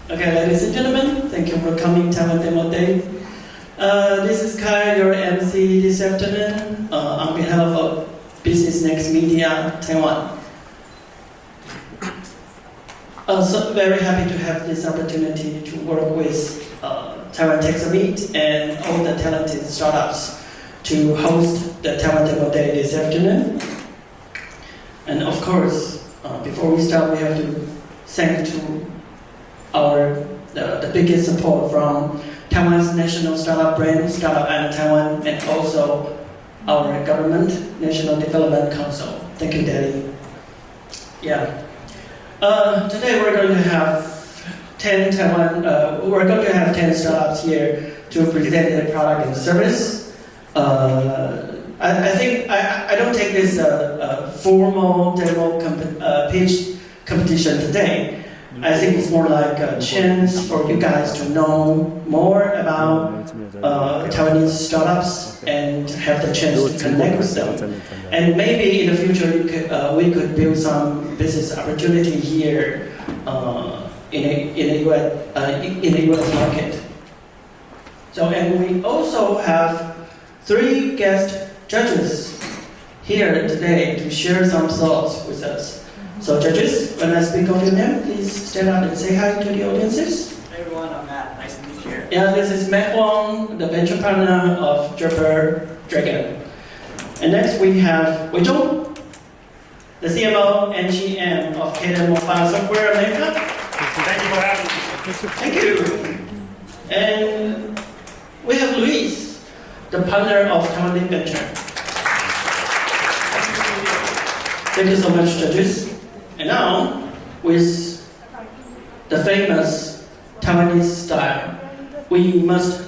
Okay, ladies and gentlemen, thank you for coming Taiwan Demo Day. This is Kai, your MC this afternoon, on behalf of Business Next Media Taiwan. So very happy to have this opportunity to work with Taiwan Tech Summit and all the talented startups to host the Taiwan Demo Day this afternoon. And of course, before we start, we have to thank to the biggest support from Taiwan's national startup brand, Startup Island TAIWAN, and also our government, National Development Council. Thank you, Daddy. Yeah. Today we're going to have 10 startups here to present their product and service. I think I don't take this formal demo pitch competition today. I think it's more like a chance for you guys to know more about Taiwanese startups and have the chance to connect with them. And maybe in the future we could build some business opportunity here in the US market. So, and we also have 3 guest judges here today to share some thoughts with us. So judges, when I speak of your name, please stand up and say hi to the audiences. Hey everyone, I'm Matt. Nice to meet you here. Yeah, this is Matt Huang, the venture partner of Draper Dragon. And next we have Wei Zhong, the CMO and GM of Kdan Mobile Software America. Thank you for having me. Thank you. And we have Luis, the partner of Taiwan Venture. Thank you so much, judges. And now, with the famous Taiwanese style, we must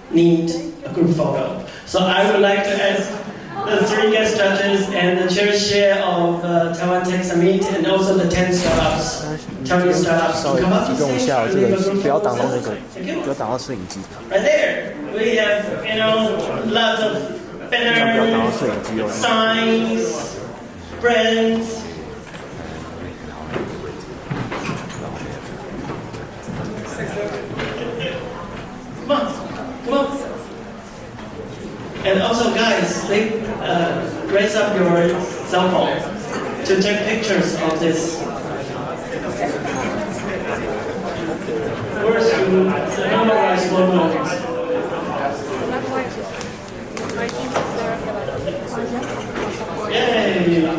need a group photo. So I would like to ask the 3 guest judges and the chair share of Taiwan Tech Summit and also the 10 startups, Taiwanese startups to come up to stage and leave a group photo. Thank you. Right there, we have, lots of banners, signs, brands. Come on. And also guys, raise up your cell phone to take pictures of this. First, you memorize moments. Yay!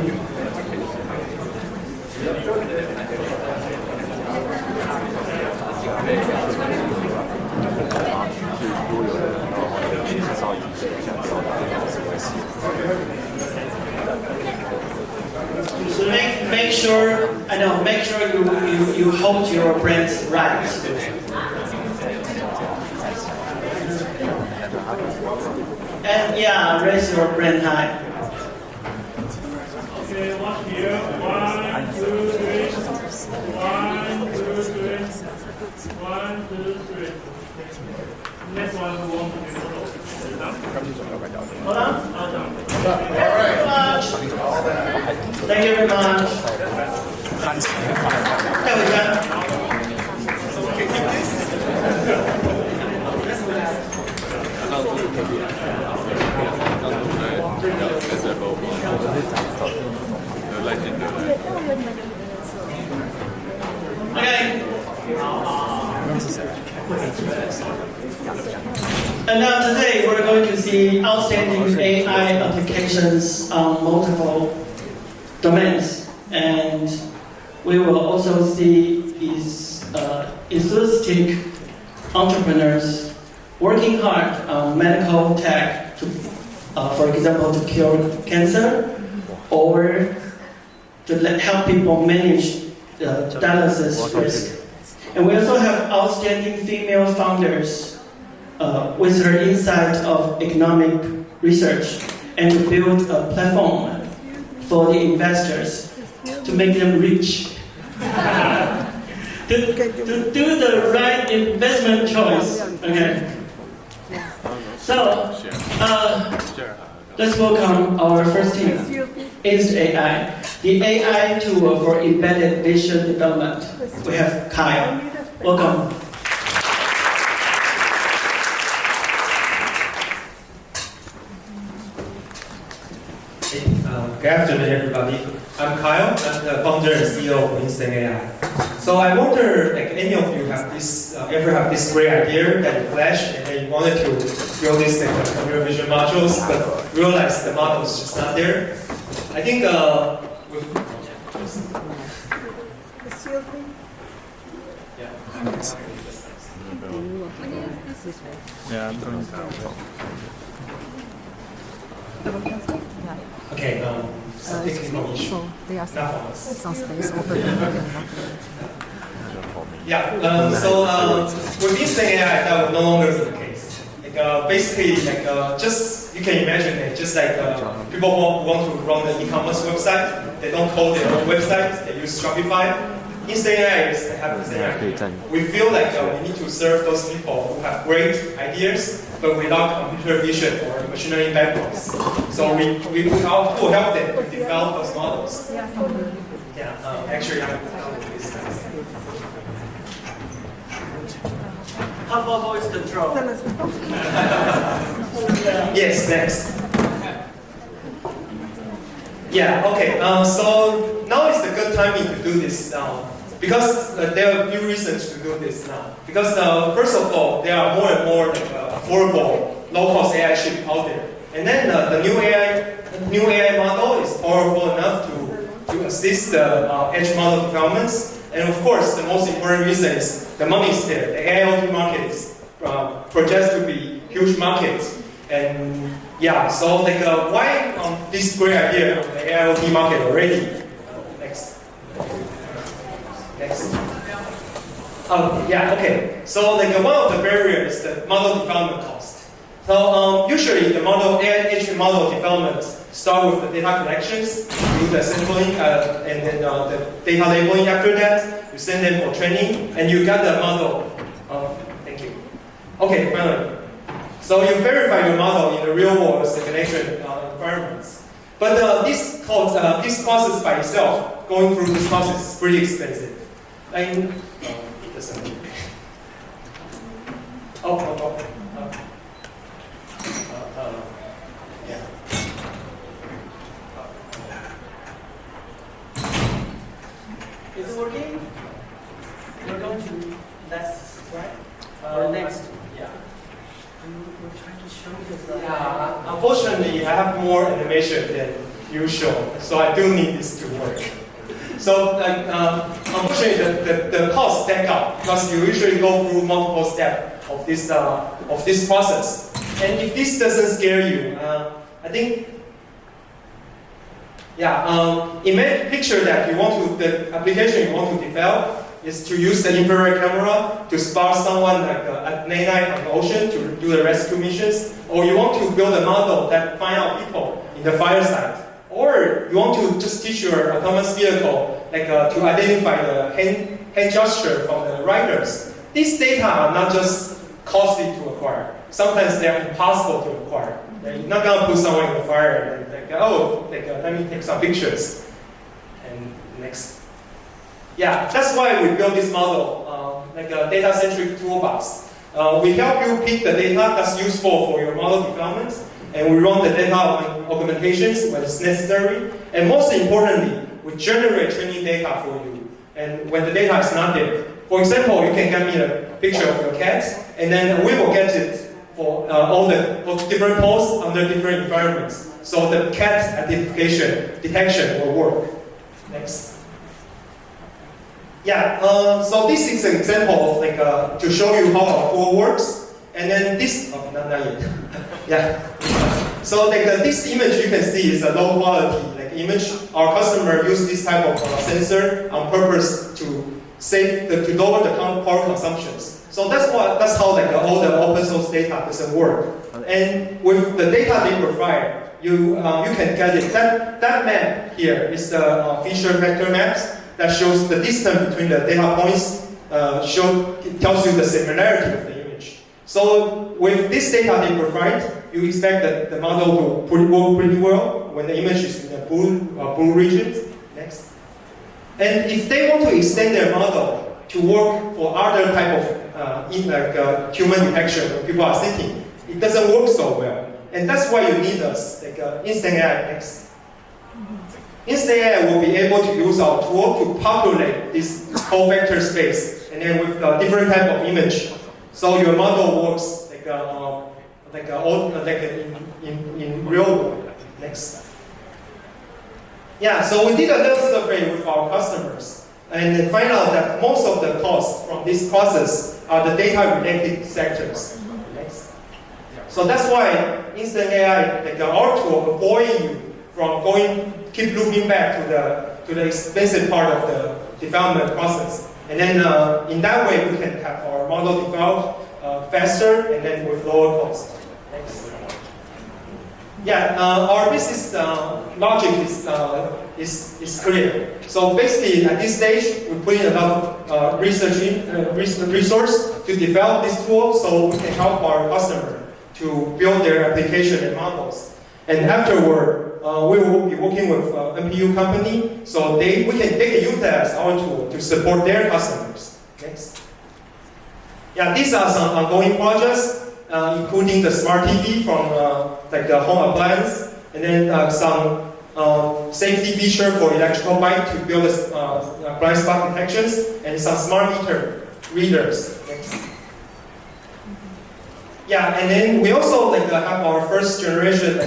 So make sure you hold your brands right. And yeah, raise your brand high. Okay, one here. 1, 2, 3. 1, 2, 3. 1, 2, 3. Next one, who wants to be photo? Hold on. All right. Thank you very much. There we go. Okay. And now today we're going to see outstanding AI applications on multiple domains, and we will also see these enthusiastic entrepreneurs working hard on medical tech to, for example, to cure cancer or to help people manage the dialysis risk. And we also have outstanding female founders with her insight of economic research and to build a platform for the investors to make them rich. to do the right investment choice. Okay. So, let's welcome our first team, Inst AI, the AI tool for embedded vision development. We have Kyle. Welcome. Good afternoon, everybody. I'm Kyle. I'm the founder and CEO of Instant AI. So I wonder, like, any of you have this, ever have this great idea that you flash and then you wanted to build this like computer vision modules, but realized the model is just not there. I think Okay, technical issue. Not from us. Yeah, so with Instant AI, that would no longer be the case. Like, basically, like, just, you can imagine it, just like people who want to run an e-commerce website, they don't code their own website, they use Shopify. Instant AI is happening. We feel like we need to serve those people who have great ideas, but without computer vision or machine learning backgrounds. So we will help them to develop those models. Yeah, actually, I'm this guys. How about voice control? Yes, next. Yeah, okay. So now is the good timing to do this because there are a few reasons to do this now. Because first of all, there are more and more affordable, low-cost AI chips out there, and then the new AI model is powerful enough to assist the edge model developments. And of course, the most important reason is the money is there. The AIoT market is projected to be huge market, and yeah, so like why this great idea of the AIoT market already? Next. Oh yeah, okay. So like one of the barriers is the model development cost. So usually the AI model development start with the data collections, do the sampling, and then the data labeling. After that, you send them for training, and you got the model. Thank you. Okay, finally. So you verify your model in the real world simulation environments. But this process by itself, going through this process is pretty expensive. It doesn't. Yeah. Is it working? We're going to next, right? Or next? Yeah. We're trying to show you. Yeah. Unfortunately, I have more animation than usual, so I do need this to work. So, like, unfortunately, the costs stack up because you usually go through multiple steps of this process. And if this doesn't scare you, I think, yeah, imagine picture that the application you want to develop is to use the infrared camera to spot someone like at night on the ocean to do the rescue missions, or you want to build a model that find out people in the fire site. Or you want to just teach your autonomous vehicle like to identify the hand gesture from the riders. These data are not just costly to acquire. Sometimes they are impossible to acquire. You're not gonna put someone in the fire and let me take some pictures. And next. Yeah, that's why we built this model, like a data-centric toolbox. We help you pick the data that's useful for your model development. And we run the data augmentations when it's necessary. And most importantly, we generate training data for you. And when the data is not there, for example, you can get me a picture of your cat, and then we will get it for all the different posts under different environments. So the cat detection will work. Next. Yeah, so this is an example of like to show you how our tool works. And then this, not yet. Yeah. So like this image you can see is a low quality like image. Our customer use this type of sensor on purpose to lower the power consumptions. So that's how like all the open source data doesn't work. And with the data they provide, you can get it. That map here is the feature vector maps that shows the distance between the data points. It tells you the similarity of the image. So with this data they provide, you expect that the model will work pretty well when the image is in the blue region. Next. And if they want to extend their model to work for other type of human detection when people are sitting. It doesn't work so well. And that's why you need us, Instant AI X. Instant AI will be able to use our tool to populate this whole vector space, and then with a different type of image. So your model works in real world. Next. Yeah, so we did a little survey with our customers, and then find out that most of the costs from this process are the data-related sectors. Next. So that's why Instant AI, our tool, avoid you from keep looping back to the expensive part of the development process. And then in that way, we can have our model developed faster and then with lower cost. Next. Yeah, our business logic is clear. So basically, at this stage, we put in a lot of resource to develop this tool so we can help our customer to build their application and models. And afterward, we will be working with NPU company so they can utilize our tool to support their customers. Next. Yeah, these are some ongoing projects, including the smart TV from the home appliance, and then some safety feature for electrical bike to build blind spot detections, and some smart meter readers. Next. Yeah, and then we also have our first generation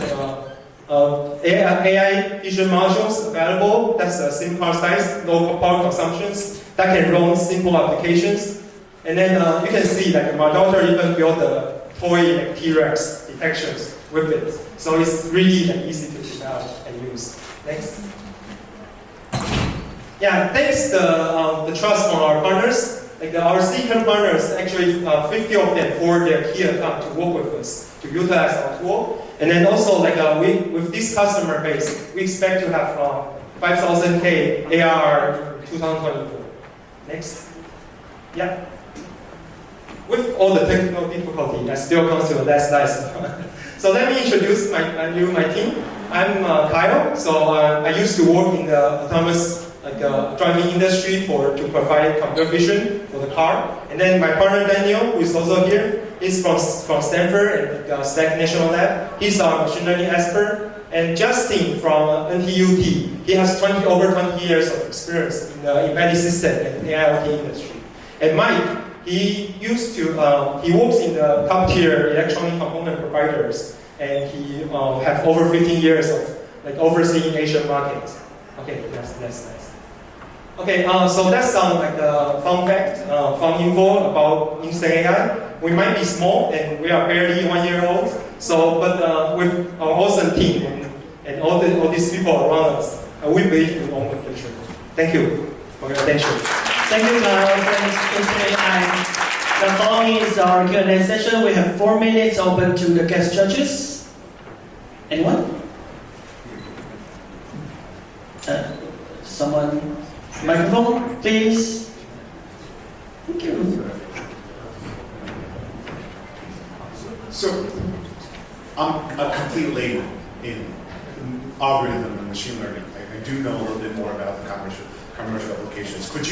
AI vision modules available. That's a SIM card size, low power consumptions that can run simple applications. And then you can see my daughter even built a toy T-Rex detections with it. So it's really easy to develop and use. Next. Yeah, thanks the trust from our partners. Our secret partners, actually 50 of them forward their key account to work with us, to utilize our tool. And then also with this customer base, we expect to have 5,000K ARR in 2024. Next. Yeah. With all the technical difficulty, I still come to the last slide. So let me introduce my team. I'm Kyle. So I used to work in the autonomous driving industry to provide computer vision for the car. And then my partner Daniel, who is also here, is from Stanford and Stack National Lab. He's our machine learning expert. And Justin from NTUT, he has over 20 years of experience in the embedded system and AIoT industry. And Mike, he works in the top tier electronic component providers, and he have over 15 years of overseeing Asian markets. Okay, that's nice. Okay, so that's some fun fact, fun info about Instant AI. We might be small and we are barely 1 year old. So, but with our awesome team and all these people around us, we believe we own the future. Thank you for your attention. Thank you, Kyle. Thanks, Instant AI. The following is our Q&A session. We have 4 minutes open to the guest judges. Anyone? Someone? Microphone, please. Thank you. So, I'm a complete layman in algorithm and machine learning. I do know a little bit more about the commercial applications. Would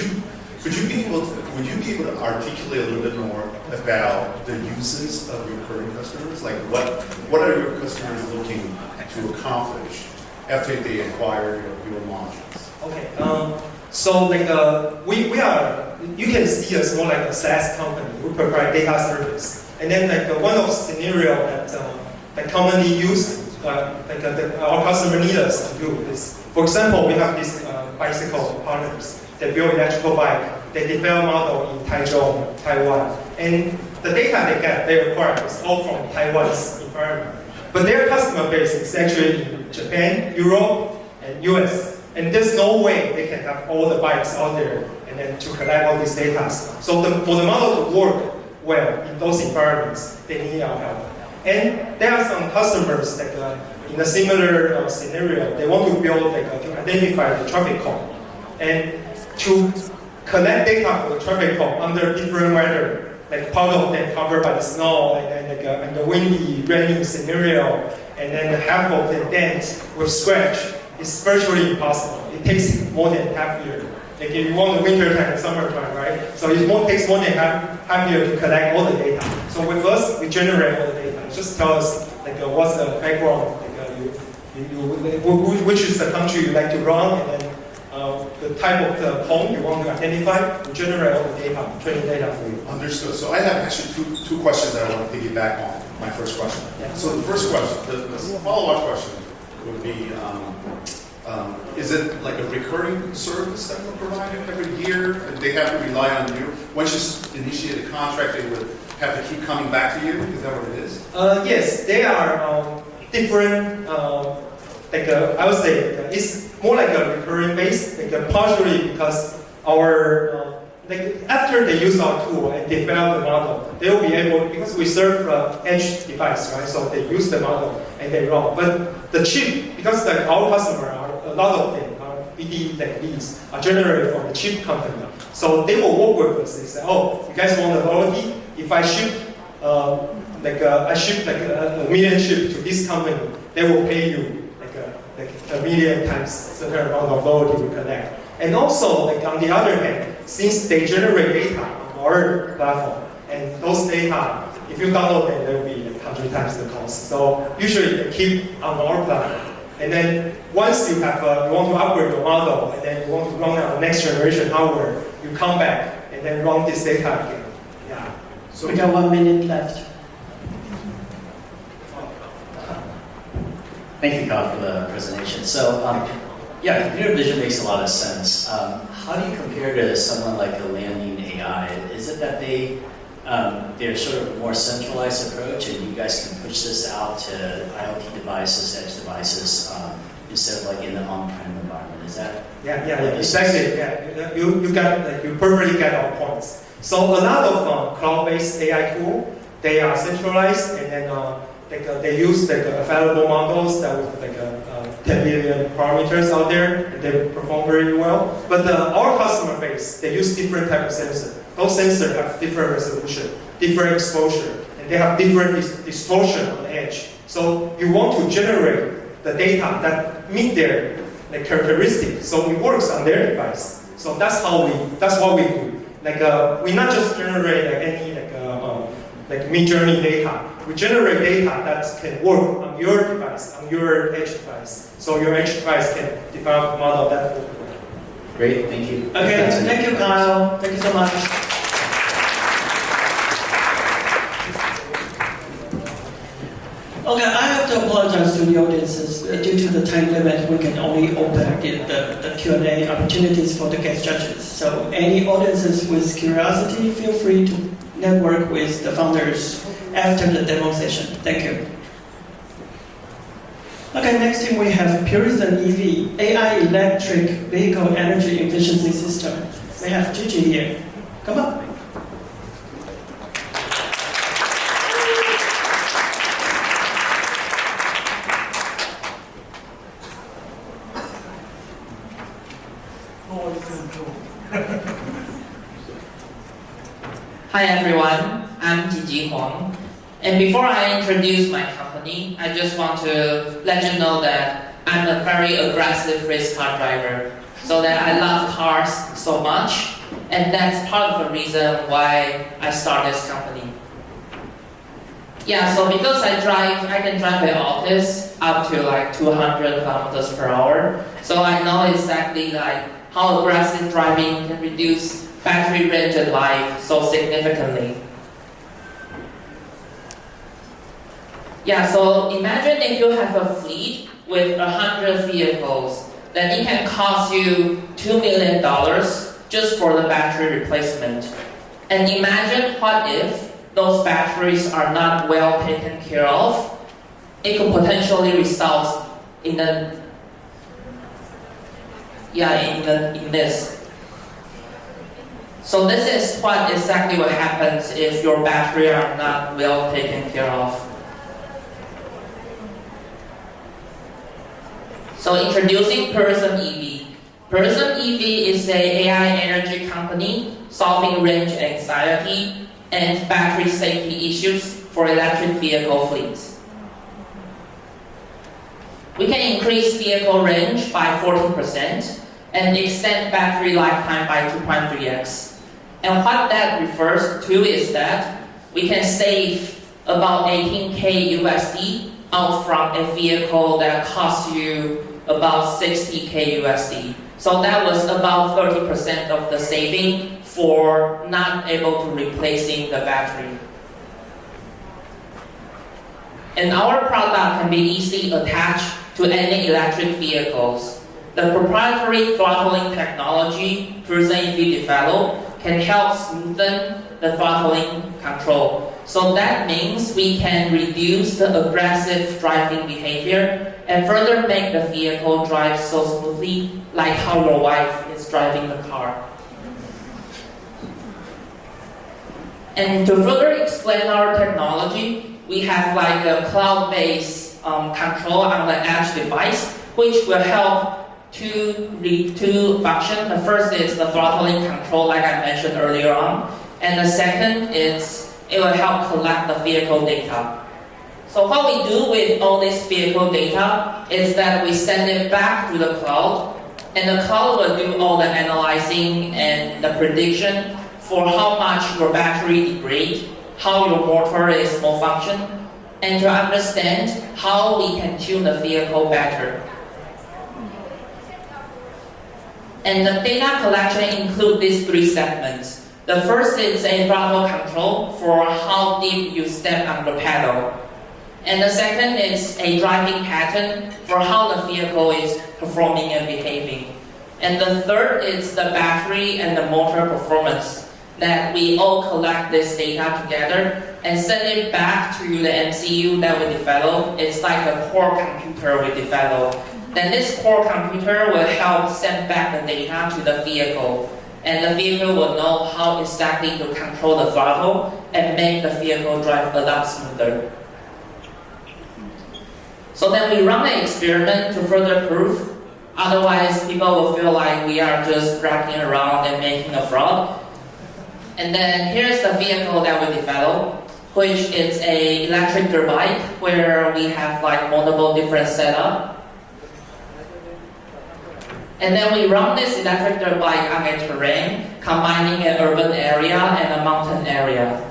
you be able to articulate a little bit more about the uses of your current customers? Like what are your customers looking to accomplish after they acquire your modules? Okay. So we are, you can see us more like a SaaS company. We provide data service. And then one of the scenario that commonly used, our customer need us to do is, for example, we have these bicycle partners that build electrical bike. They develop model in Taiwan. And the data they acquire is all from Taiwan's environment. But their customer base is actually in Japan, Europe, and US. And there's no way they can have all the bikes out there and then to collect all these data. So for the model to work well in those environments, they need our help. And there are some customers in a similar scenario, they want to build to identify the traffic cone and to collect data for the traffic cone under different weather. Part of them covered by the snow and then the windy, raining scenario, and then half of the dent with scratch. It's virtually impossible. It takes more than half a year Like if you want the winter time and summer time, right? So it takes more than half year to collect all the data. So with us, we generate all the data. It just tell us like what's the background, which is the country you like to run, and then the type of the home you want to identify. We generate all the data, training data for you. Understood. So I have actually two questions that I want to piggyback on my first question. Yeah. So the first question, the follow-up question would be, is it like a recurring service that we're providing every year? They have to rely on you. Once you initiate a contract, they would have to keep coming back to you? Is that what it is? Yes, they are different. I would say it's more like a recurring base, partially because our after they use our tool and develop the model, they will be able, because we serve edge device, right? So they use the model and they run. But the chip, because our customer are a lot of them, BD like these are generated from the chip company. So they will work with us. They say, oh, you guys want the royalty? If I ship I ship a million chip to this company, they will pay you a million times certain amount of royalty we collect. And also, on the other hand, since they generate data on our platform, and those data, if you download them, they will be 100 times the cost. So usually they keep on our platform. And then once you have you want to upgrade your model, and then you want to run on the next generation hardware, you come back and then run this data again. Yeah. So we got 1 minute left. Thank you, Kyle, for the presentation. So, yeah, computer vision makes a lot of sense. How do you compare to someone like a landing AI? Is it that they're sort of a more centralized approach, and you guys can push this out to IoT devices, edge devices, instead of like in the on-prem environment? Is that? Yeah, exactly. Yeah, you perfectly get our points. So a lot of cloud-based AI tool, they are centralized, and then they use available models that with 10 billion parameters out there, and they perform very well. But our customer base, they use different type of sensor. Those sensors have different resolution, different exposure, and they have different distortion on the edge. So you want to generate the data that meet their characteristics, so it works on their device. So that's what we do. We not just generate any mid-journey data. We generate data that can work on your device, on your edge device. So your edge device can develop a model that will work. Great, thank you. Okay, thank you, Kyle. Thank you so much. Okay, I have to apologize to the audiences. Due to the time limit, we can only open the Q&A opportunities for the guest judges. So any audiences with curiosity, feel free to network with the founders after the demo session. Thank you. Okay, next thing we have Purisan EV, AI electric vehicle energy efficiency system. We have Gigi here. Come on. Hi everyone, I'm Huang. And before I introduce my company, I just want to let you know that I'm a very aggressive race car driver, so that I love cars so much, and that's part of the reason why I started this company. Yeah, so because I can drive the Altis up to 200 kilometers per hour, so I know exactly how aggressive driving can reduce battery range and life so significantly. Yeah, so imagine if you have a fleet with 100 vehicles, then it can cost you $2 million just for the battery replacement. And imagine what if those batteries are not well taken care of. It could potentially result in this. So this is exactly what happens if your battery are not well taken care of. So introducing Purisan EV. Purisan EV is an AI energy company solving range anxiety and battery safety issues for electric vehicle fleets. We can increase vehicle range by 40%, and extend battery lifetime by 2.3x. And what that refers to is that we can save about 18K USD out from a vehicle that costs you about 60K USD. So that was about 30% of the saving for not able to replacing the battery. And our product can be easily attached to any electric vehicles. The proprietary throttling technology presently developed can help smoothen the throttling control. So that means we can reduce the aggressive driving behavior and further make the vehicle drive so smoothly like how your wife is driving the car. And to further explain our technology, we have like a cloud-based control on the edge device, which will help two functions. The first is the throttling control, like I mentioned earlier on, and the second is it will help collect the vehicle data. So what we do with all this vehicle data is that we send it back to the cloud, and the cloud will do all the analyzing and the prediction for how much your battery degrades, how your motor is malfunction, and to understand how we can tune the vehicle better. And the data collection includes these three segments. The first is a throttle control for how deep you step on the pedal. And the second is a driving pattern for how the vehicle is performing and behaving. And the third is the battery and the motor performance, that we all collect this data together and send it back to the MCU that we develop. It's like a core computer we develop. Then this core computer will help send back the data to the vehicle. And the vehicle will know how exactly to control the throttle and make the vehicle drive a lot smoother. So then we run an experiment to further prove. Otherwise, people will feel like we are just dragging around and making a fraud. And then here's the vehicle that we developed, which is an electric dirt bike where we have like multiple different setups. And then we run this electric dirt bike on a terrain, combining an urban area and a mountain area.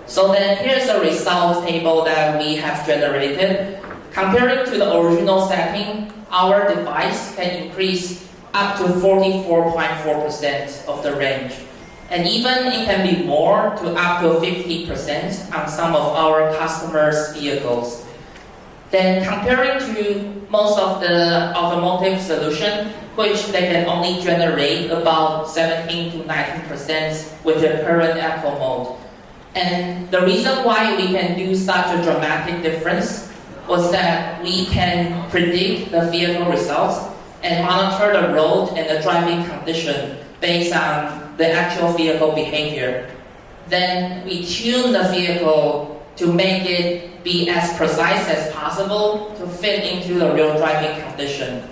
So then here's the results table that we have generated. Comparing to the original setting, our device can increase up to 44.4% of the range. And even it can be more to up to 50% on some of our customers' vehicles. Then comparing to most of the automotive solution, which they can only generate about 17 to 19% with the current eco mode. And the reason why we can do such a dramatic difference was that we can predict the vehicle results and monitor the road and the driving condition based on the actual vehicle behavior. Then we tune the vehicle to make it be as precise as possible to fit into the real driving condition.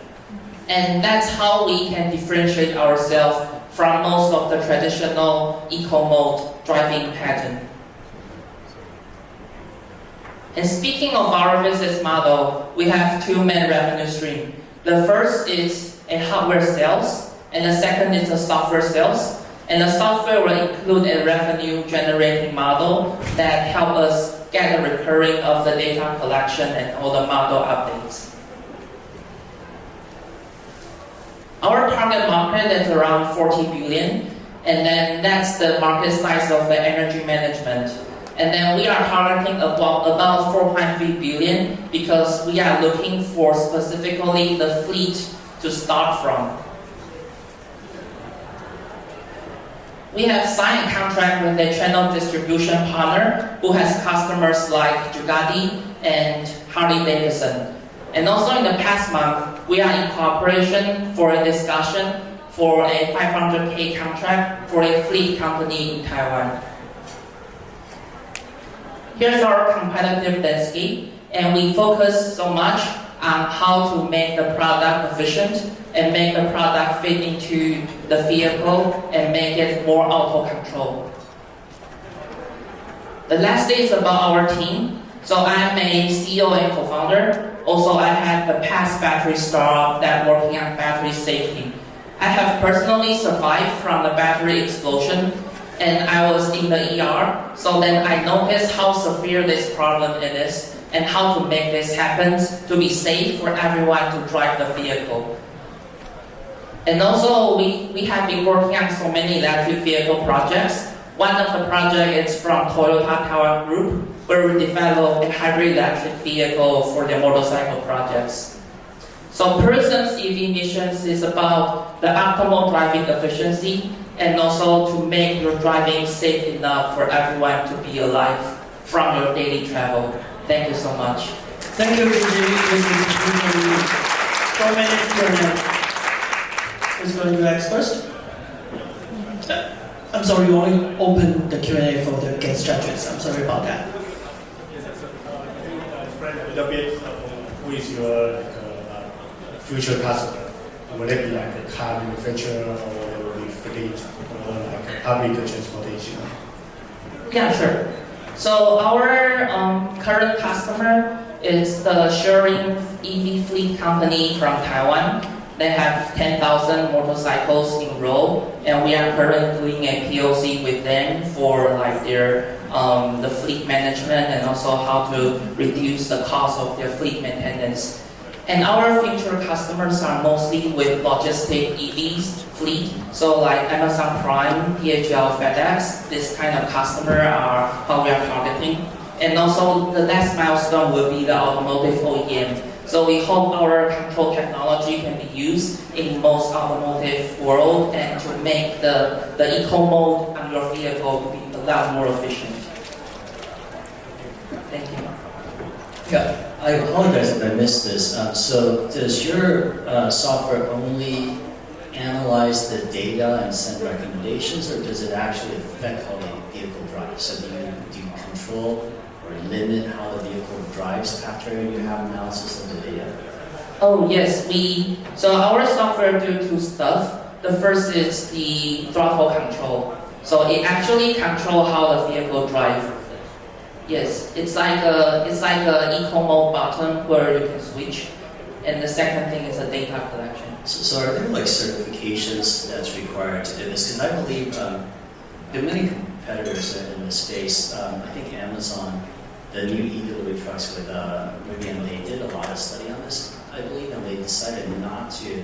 And that's how we can differentiate ourselves from most of the traditional eco-mode driving pattern. And speaking of our business model, we have two main revenue streams. The first is a hardware sales, and the second is a software sales. And the software will include a revenue generating model that help us get the recurring of the data collection and all the model updates. Our target market is around 40 billion, and then that's the market size of the energy management. And then we are targeting about 4.3 billion because we are looking for specifically the fleet to start from. We have signed a contract with a channel distribution partner who has customers like Bugatti and Harley-Davidson. And also in the past month, we are in cooperation for a discussion for a 500K contract for a fleet company in Taiwan. Here's our competitive landscape, and we focus so much on how to make the product efficient and make the product fit into the vehicle and make it more auto control. The last is about our team. So I'm a CEO and co-founder. Also, I have a past battery startup that working on battery safety. I have personally survived from the battery explosion, and I was in the ER. So then I noticed how severe this problem it is, and how to make this happen to be safe for everyone to drive the vehicle. And also, we have been working on so many electric vehicle projects. One of the projects is from Toyota Taiwan Group, where we develop a hybrid electric vehicle for their motorcycle projects. So Pearson's EV missions is about the optimal driving efficiency and also to make your driving safe enough for everyone to be alive from your daily travel. Thank you so much. Thank you, Mr. 4 minutes Q&A. Who's going to go next first? I'm sorry, you only opened the Q&A for the guest judges. I'm sorry about that. Explain a little bit who is your future customer? Will it be like a car manufacturer or the fleet or like public transportation? Yeah, sure. So our current customer is the sharing EV fleet company from Taiwan. They have 10,000 motorcycles in row, and we are currently doing a POC with them for like their the fleet management and also how to reduce the cost of their fleet maintenance. And our future customers are mostly with logistic EVs fleet, so like Amazon Prime, DHL, FedEx. This kind of customer are how we are targeting. And also the next milestone will be the automotive OEM. So we hope our control technology can be used in most automotive world and to make the eco mode on your vehicle to be a lot more efficient. Thank you. Yeah, I apologize if I missed this. So does your software only analyze the data and send recommendations, or does it actually affect how the vehicle drives? So do you control or limit how the vehicle drives after you have analysis of the data? Oh yes, so our software do two stuff. The first is the throttle control. So it actually control how the vehicle drive. Yes, it's like a eco mode button where you can switch. And the second thing is the data collection. So are there like certifications that's required to do this? Because I believe there are many competitors in this space. I think Amazon, the new e-delivery trucks with Rivian, they did a lot of study on this, I believe, and they decided not to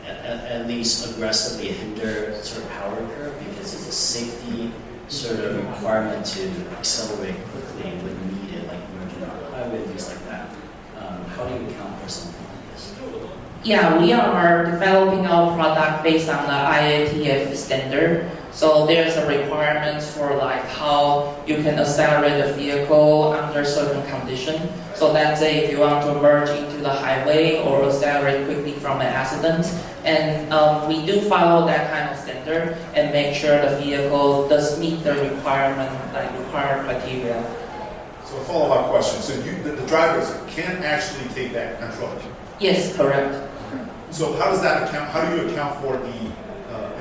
at least aggressively hinder sort of power curve because it's a safety sort of requirement to accelerate quickly when needed, like merging on the highway, things like that. How do you account for something like this? Yeah, we are developing our product based on the IATF standard. So there's a requirement for like how you can accelerate the vehicle under certain conditions. So let's say if you want to merge into the highway or accelerate quickly from an accident, and we do follow that kind of standard and make sure the vehicle does meet the requirement, like required criteria. So a follow-up question. So the drivers can actually take that control. Yes, correct. So how does that account? How do you account for the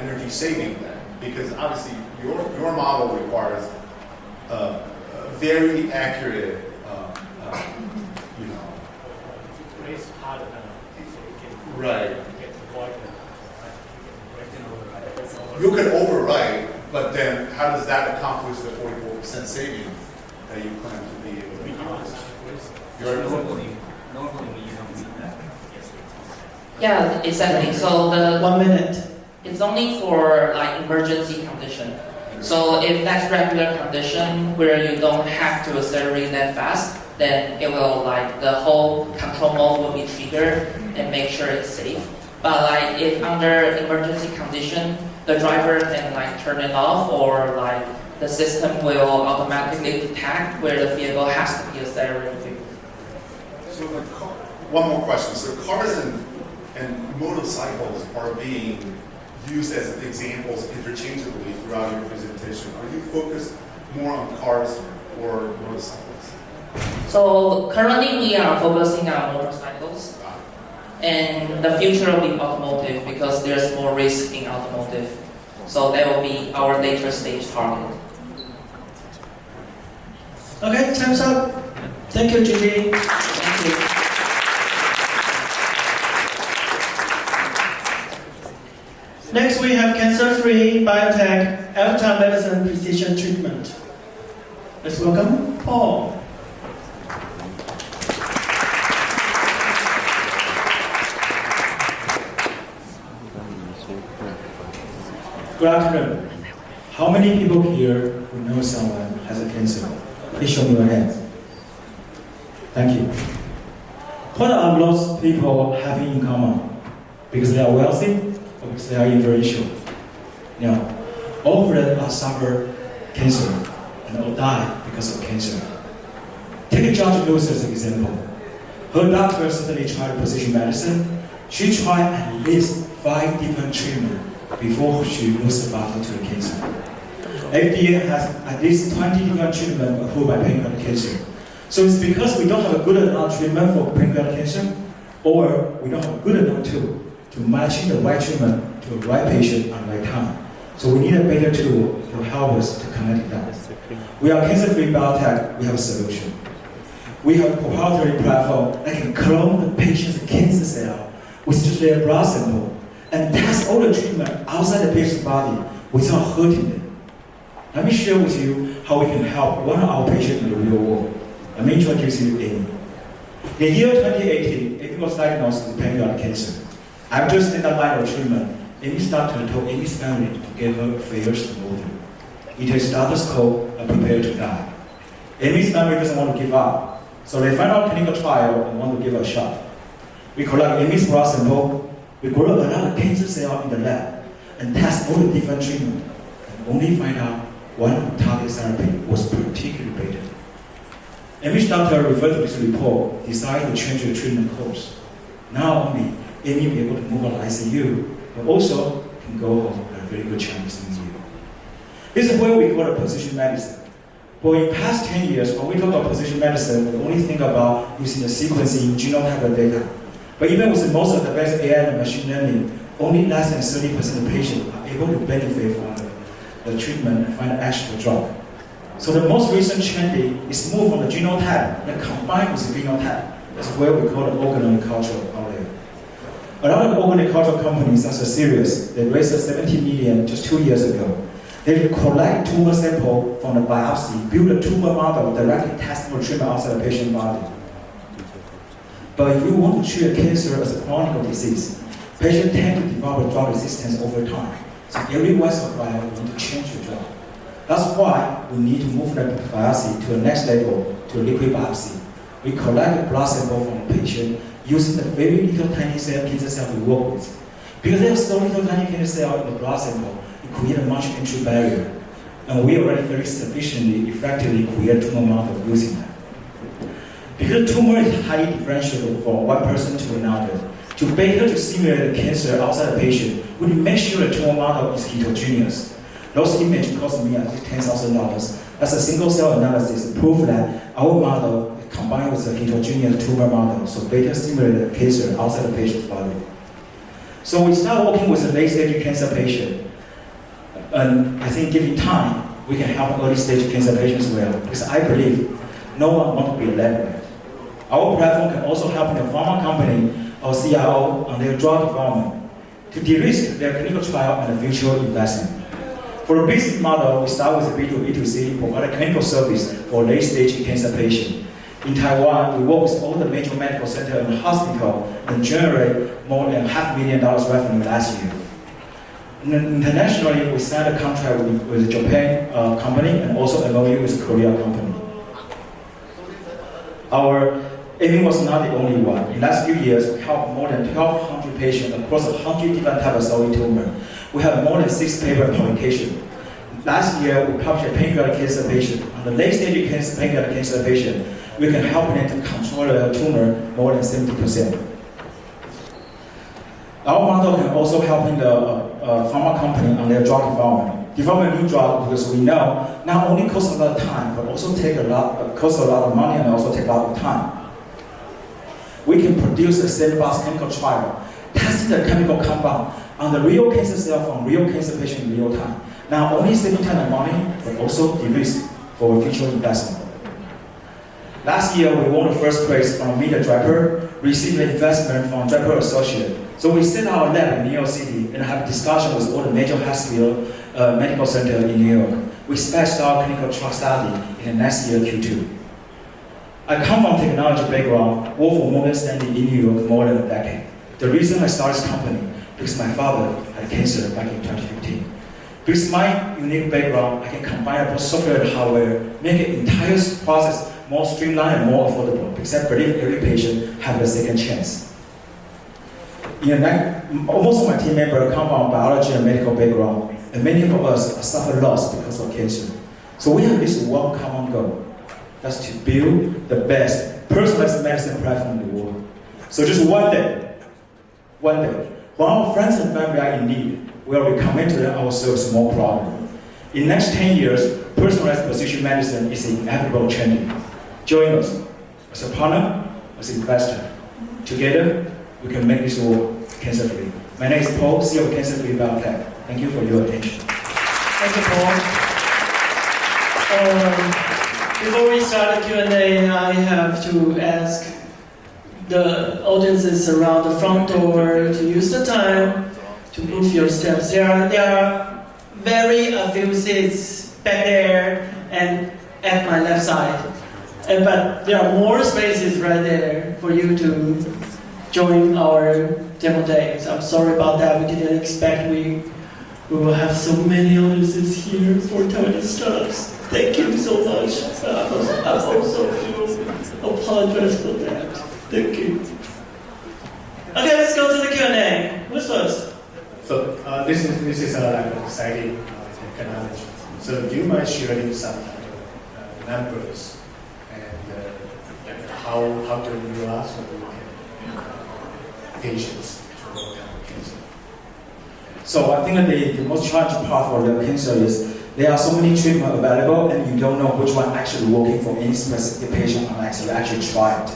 energy saving then? Because obviously your model requires very accurate, Race harder right. You can overwrite, but then how does that accomplish the 44% saving that you plan to be able to accomplish? Normally we don't need that. Yeah, exactly. So 1 minute. it's only for like emergency condition. So if that's regular condition where you don't have to accelerate that fast, then it will like the whole control mode will be triggered and make sure it's safe. But like if under emergency condition, the driver can like turn it off or like the system will automatically detect where the vehicle has to be accelerated. So one more question. So cars and motorcycles are being used as examples interchangeably throughout your presentation. Are you focused more on cars or motorcycles? So currently we are focusing on motorcycles, and the future will be automotive because there's more risk in automotive. So that will be our later stage target. Okay, time's up. Thank you, Gigi. Thank you. Next, we have cancer-free biotech avatar medicine precision treatment. Let's welcome Paul. Good afternoon. How many people here who know someone has a cancer? Please show me your hands. Thank you. What are those people having in common? Because they are wealthy or because they are influential? No. All of them are suffer cancer and all die because of cancer. Take Judge Lewis as an example. Her doctor certainly tried precision medicine. She tried at least 5 different treatments before she lose the battle to the cancer. FDA has at least 20 different treatments approved by pancreatic cancer. So it's because we don't have a good enough treatment for pancreatic cancer, or we don't have a good enough tool to match the right treatment to the right patient at the right time. So we need a better tool to help us to connect it down. We are cancer-free biotech, we have a solution. We have a proprietary platform that can clone the patient's cancer cell with just their blood sample and test all the treatment outside the patient's body without hurting them. Let me share with you how we can help one of our patients in the real world. Let me introduce you to Amy. In the year 2018, Amy was diagnosed with pancreatic cancer. After standard line of treatment, Amy's doctor told Amy's family to give her affairs in order. It is status quo and prepare to die. Amy's family doesn't want to give up, so they find out clinical trial and want to give her a shot. We collect Amy's blood sample, we grow another cancer cell in the lab, and test all the different treatments, and only find out one target therapy was particularly better. Amy's doctor referred to this report, decided to change the treatment course. Not only Amy be able to move on ICU, but also can go home with a very good chance in the year. This is where we call it precision medicine. But in past 10 years, when we talk about precision medicine, we only think about using the sequencing genome type of data. But even with the most advanced AI and machine learning, only less than 30% of patients are able to benefit from the treatment and find an actual drug. So the most recent trend is move from the genotype and combine with the phenotype. That's where we call the organ culture out there. A lot of organ culture companies, such as Sirius, they raised $70 million just 2 years ago. They collect tumor sample from the biopsy, build a tumor model, directly test for treatment outside the patient's body. But if you want to treat cancer as a chronic disease, patients tend to develop drug resistance over time. So every once in a while, we need to change the drug. That's why we need to move the biopsy to the next level, to a liquid biopsy. We collect the blood sample from the patient using the very little tiny cell cancer cell we work with. Because there's so little tiny cancer cell in the blood sample, it creates a much entry barrier. And we already very sufficiently, effectively create a tumor model using that. Because tumor is highly differentiable from one person to another, to better to simulate the cancer outside the patient, we make sure the tumor model is heterogeneous. Those images cost me at least $10,000. That's a single cell analysis to prove that our model combined with a heterogeneous tumor model, so better simulate the cancer outside the patient's body. So we start working with a late-stage cancer patient, and I think given time, we can help early-stage cancer patients as well, because I believe no one wants to be a lab rat. Our platform can also help the pharma company or CRO on their drug development to de-risk their clinical trial and the future investment. For the business model, we start with B2B, B2C, provide a clinical service for late-stage cancer patients. In Taiwan, we work with all the major medical centers and hospitals and generate more than $500,000 revenue last year. Internationally, we signed a contract with a Japan company and also a MOU with a Korea company. Our Amy was not the only one. In the last few years, we helped more than 1,200 patients across 100 different types of solid tumor. We have more than 6 paper publications. Last year, we published a pancreatic cancer patient. On the late-stage pancreatic cancer patient, we can help them to control the tumor more than 70%. Our model can also help the pharma company on their drug development. Develop a new drug because we know not only costs a lot of time, but also costs a lot of money and also take a lot of time. We can produce a sandbox clinical trial, testing the chemical compound on the real cancer cell from real cancer patient in real time. Not only saving time and money, but also de-risk for future investment. Last year, we won the first place from Media Draper, received an investment from Draper Associate. So we set our lab in New York City and have a discussion with all the major hospital, medical center in New York. We expect to start clinical trial study in the next year, Q2. I come from technology background, worked for Morgan Stanley in New York more than a decade. The reason I started this company, because my father had cancer back in 2015. Because my unique background, I can combine both software and hardware, make the entire process more streamlined and more affordable, because I believe every patient has a second chance. Most of my team members come from biology and medical background, and many of us suffer loss because of cancer. So we have this one common goal, that's to build the best personalized medicine platform in the world. So just one day, when our friends and family are in need, we will recommend to them our service more problem. In the next 10 years, personalized precision medicine is an inevitable trend. Join us as a partner, as an investor. Together, we can make this world cancer-free. My name is Paul, CEO of Cancer Free Biotech. Thank you for your attention. Thank you, Paul. Before we start the Q&A, I have to ask the audiences around the front door to use the time to move your steps. There are very few seats back there and at my left side. But there are more spaces right there for you to join our demo day. So I'm sorry about that. We didn't expect we will have so many audiences here for Taiwanese startups. Thank you so much. I also apologize for that. Thank you. Okay, let's go to the Q&A. Who's first? So this is like exciting technology. So do you mind sharing some numbers and how do you ask patients to overcome cancer? So I think that the most challenging part for the cancer is there are so many treatments available and you don't know which one actually working for any specific patient unless you actually try it.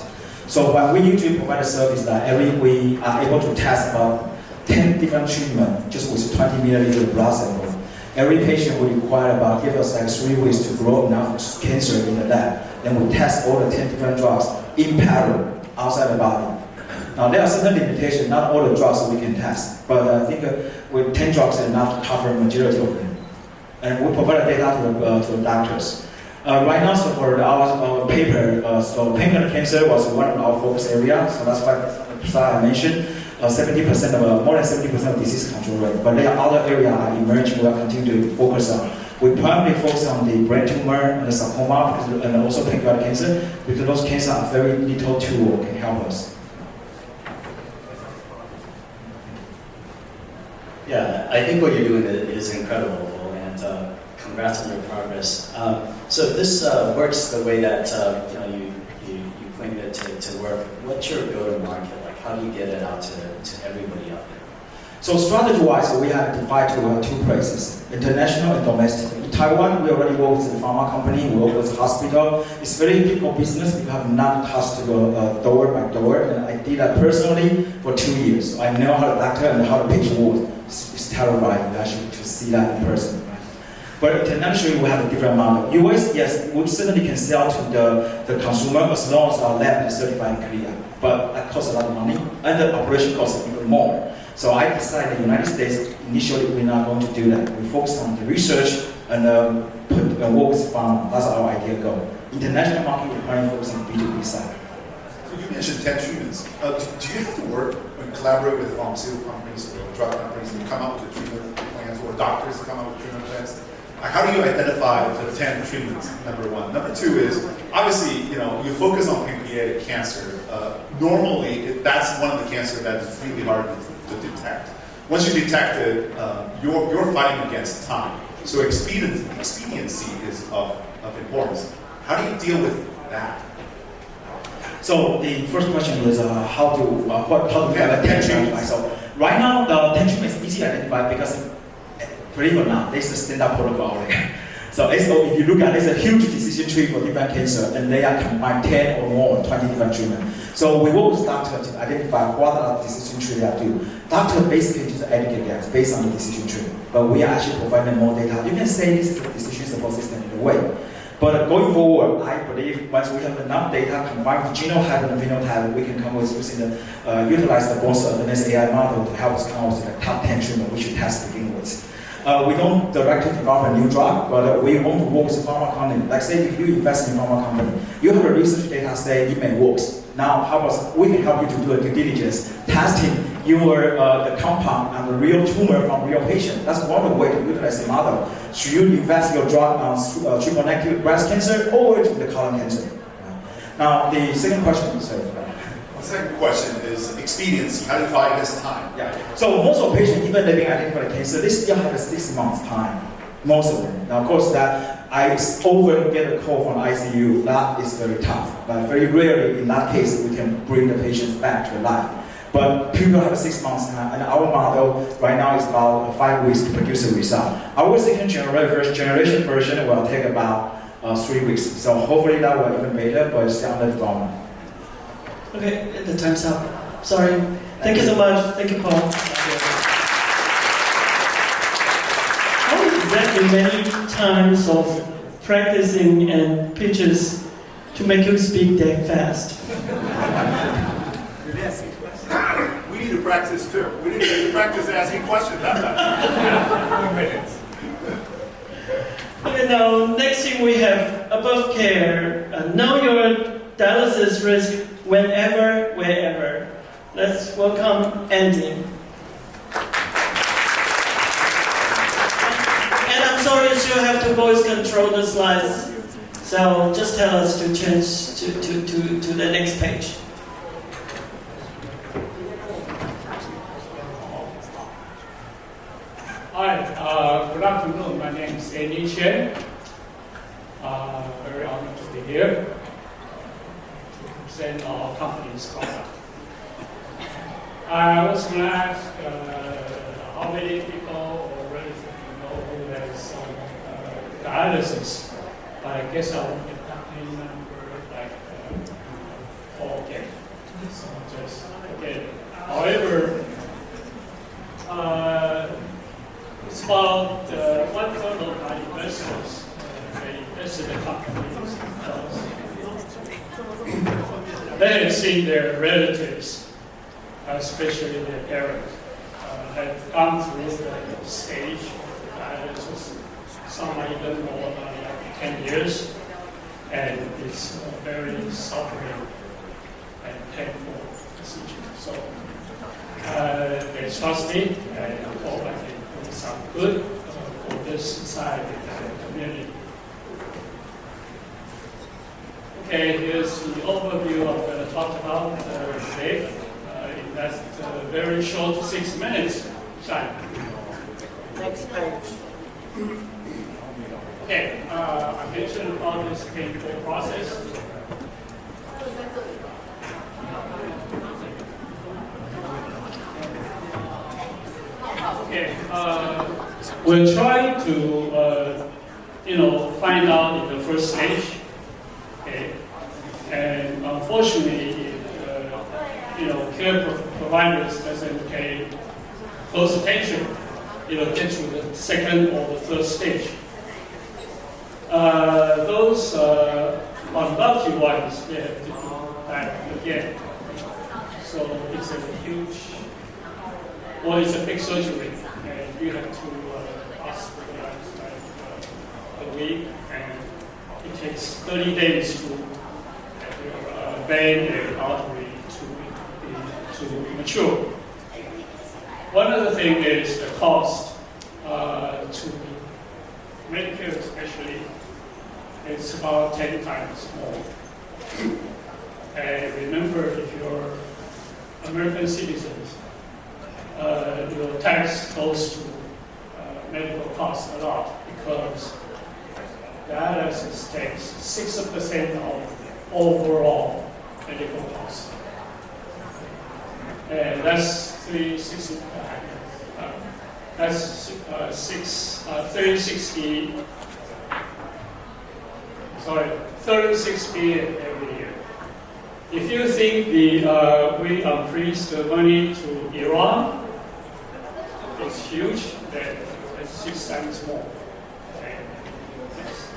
So when we usually provide a service that we are able to test about 10 different treatments just with 20 milliliter blood sample. Every patient will require about, give us like 3 weeks to grow enough cancer in the lab. Then we test all the 10 different drugs in parallel outside the body. Now there are certain limitations, not all the drugs we can test, but I think with 10 drugs enough to cover the majority of them. And we provide the data to the doctors. Right now, so for our paper, so pancreatic cancer was one of our focus areas, so that's why I mentioned 70% of more than 70% of disease control rate. But there are other areas are emerging we will continue to focus on. We primarily focus on the brain tumor and the sarcoma and also pancreatic cancer because those cancers are very little tool can help us. Yeah, I think what you're doing is incredible, and congrats on your progress. So this works the way that you claimed it to work. What's your go-to-market like? How do you get it out to everybody out there? So strategy-wise, we have divided to 2 places, international and domestic. In Taiwan, we already work with a pharma company, we work with a hospital. It's very difficult business because we have not touched door by door, and I did that personally for 2 years. So I know how the doctor and how the patient works. It's terrifying actually to see that in person. But internationally, we have a different model. US, yes, we certainly can sell to the consumer as long as our lab is certified and clear. But that costs a lot of money, and the operation costs even more. So I decided in the United States, initially we're not going to do that. We focus on the research and work with pharma. That's our ideal goal. International market, we're currently focusing on B2B side. So you mentioned 10 treatments. Do you have to work and collaborate with pharmaceutical companies or drug companies to come up with treatment plans, or doctors to come up with treatment plans? How do you identify the 10 treatments, number one? Number two is, obviously, you focus on pancreatic cancer. Normally, that's one of the cancers that is really hard to detect. Once you detect it, you're fighting against time. So expediency is of importance. How do you deal with that? So the first question is how do we have a 10 treatment? So right now, the 10 treatment is easy to identify because, believe it or not, there's a standard protocol already. So if you look at it, there's a huge decision tree for different cancer, and they are combined 10 or more, 20 different treatments. So we work with doctors to identify what are the decision tree they do. Doctor basically just educate them based on the decision tree, but we are actually providing more data. You can say this is the decision support system in a way. But going forward, I believe once we have enough data combined with genotype and phenotype, we can come with using utilize the most advanced AI model to help us come up with the top 10 treatment we should test to begin with. We don't directly develop a new drug, but we want to work with a pharma company. Like say, if you invest in a pharma company, you have a research data say it may work. Now, how about we can help you to do a due diligence, testing your the compound and the real tumor from real patient. That's one of the way to utilize the model. Should you invest your drug on triple negative breast cancer or to the colon cancer? Now, the second question, sorry. The second question is expediency. How do you find this time? Yeah. So most of patients, even living identified cancer, they still have a 6 months time. Most of them. Now, of course, that I often get a call from ICU. That is very tough. But very rarely, in that case, we can bring the patients back to life. But people have 6 months time, and our model right now is about 5 weeks to produce a result. Our second generation version will take about 3 weeks. So hopefully that will even better, but it's still under development. Okay, the time's up. Sorry. Thank you so much. Thank you, Paul. How exactly many times of practicing and pitches to make you speak that fast? We need to practice too. We need to practice asking questions. Okay, now next thing we have above care. Know your dialysis risk whenever, wherever. Let's welcome Andy. And I'm sorry you have to voice control the slides. So just tell us to change to the next page. Hi, good afternoon. My name is Andy Chen. Very honored to be here to present our company's product. I was going to ask how many people or relatives you know who has dialysis. I guess I won't get that many number like okay. So just okay. However, it's about 1/3 of my investors. They invested in companies themselves. They have seen their relatives, especially their parents, have gone through the stage of dialysis. Some are even more than like 10 years, and it's a very suffering and painful procedure. So they trust me, and I hope I can do some good for this society and community. Okay, here's the overview of what I talked about today. In that very short 6 minutes time. Next page. Okay, I mentioned about this painful process. Okay, we're trying to, find out in the first stage. Okay, and unfortunately, care providers doesn't pay close attention. It'll get to the second or the third stage. Those unlucky ones, they have to do that again. So it's a it's a big surgery, and you have to hospitalize a week, and it takes 30 days to have your vein and artery to mature. One other thing is the cost to Medicare especially. It's about 10 times more. And remember, if you're American citizens, your tax goes to medical costs a lot because dialysis takes 6% of overall medical costs. And that's 360 billion every year. If you think we increase the money to Iran, it's huge, then it's 6 times more. Okay. Next.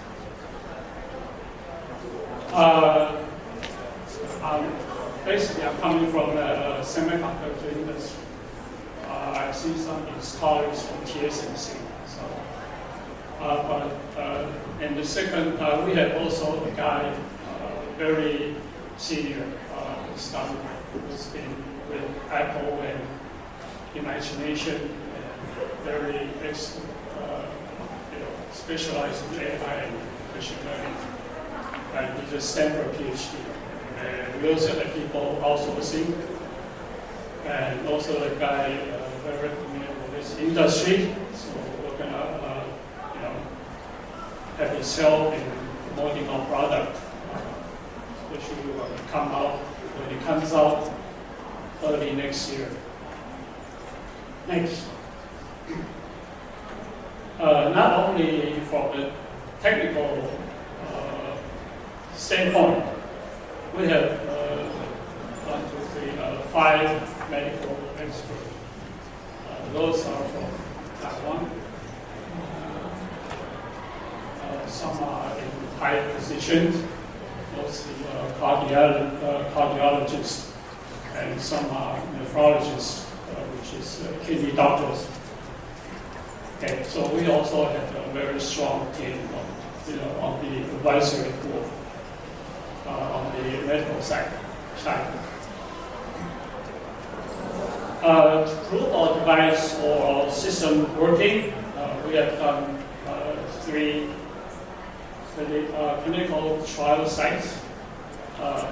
Basically, I'm coming from the semiconductor industry. I see some of these colleagues from TSMC. And the second, we have also a guy, very senior, who's been with Apple and Imagination, and very excellent, specialized in AI and machine learning. And he's a Stanford PhD. And we also have people outsourcing, and also a guy very familiar with this industry. So we're gonna, have his help in promoting our product, especially when it comes out early next year. Next. Not only from the technical standpoint, we have 5 medical experts. Those are from Taiwan. Some are in high positions, mostly cardiologists, and some are nephrologists, which is kidney doctors. Okay, so we also have a very strong team on the advisory board, on the medical side. To prove our device or our system working, we have done 3 clinical trial sites,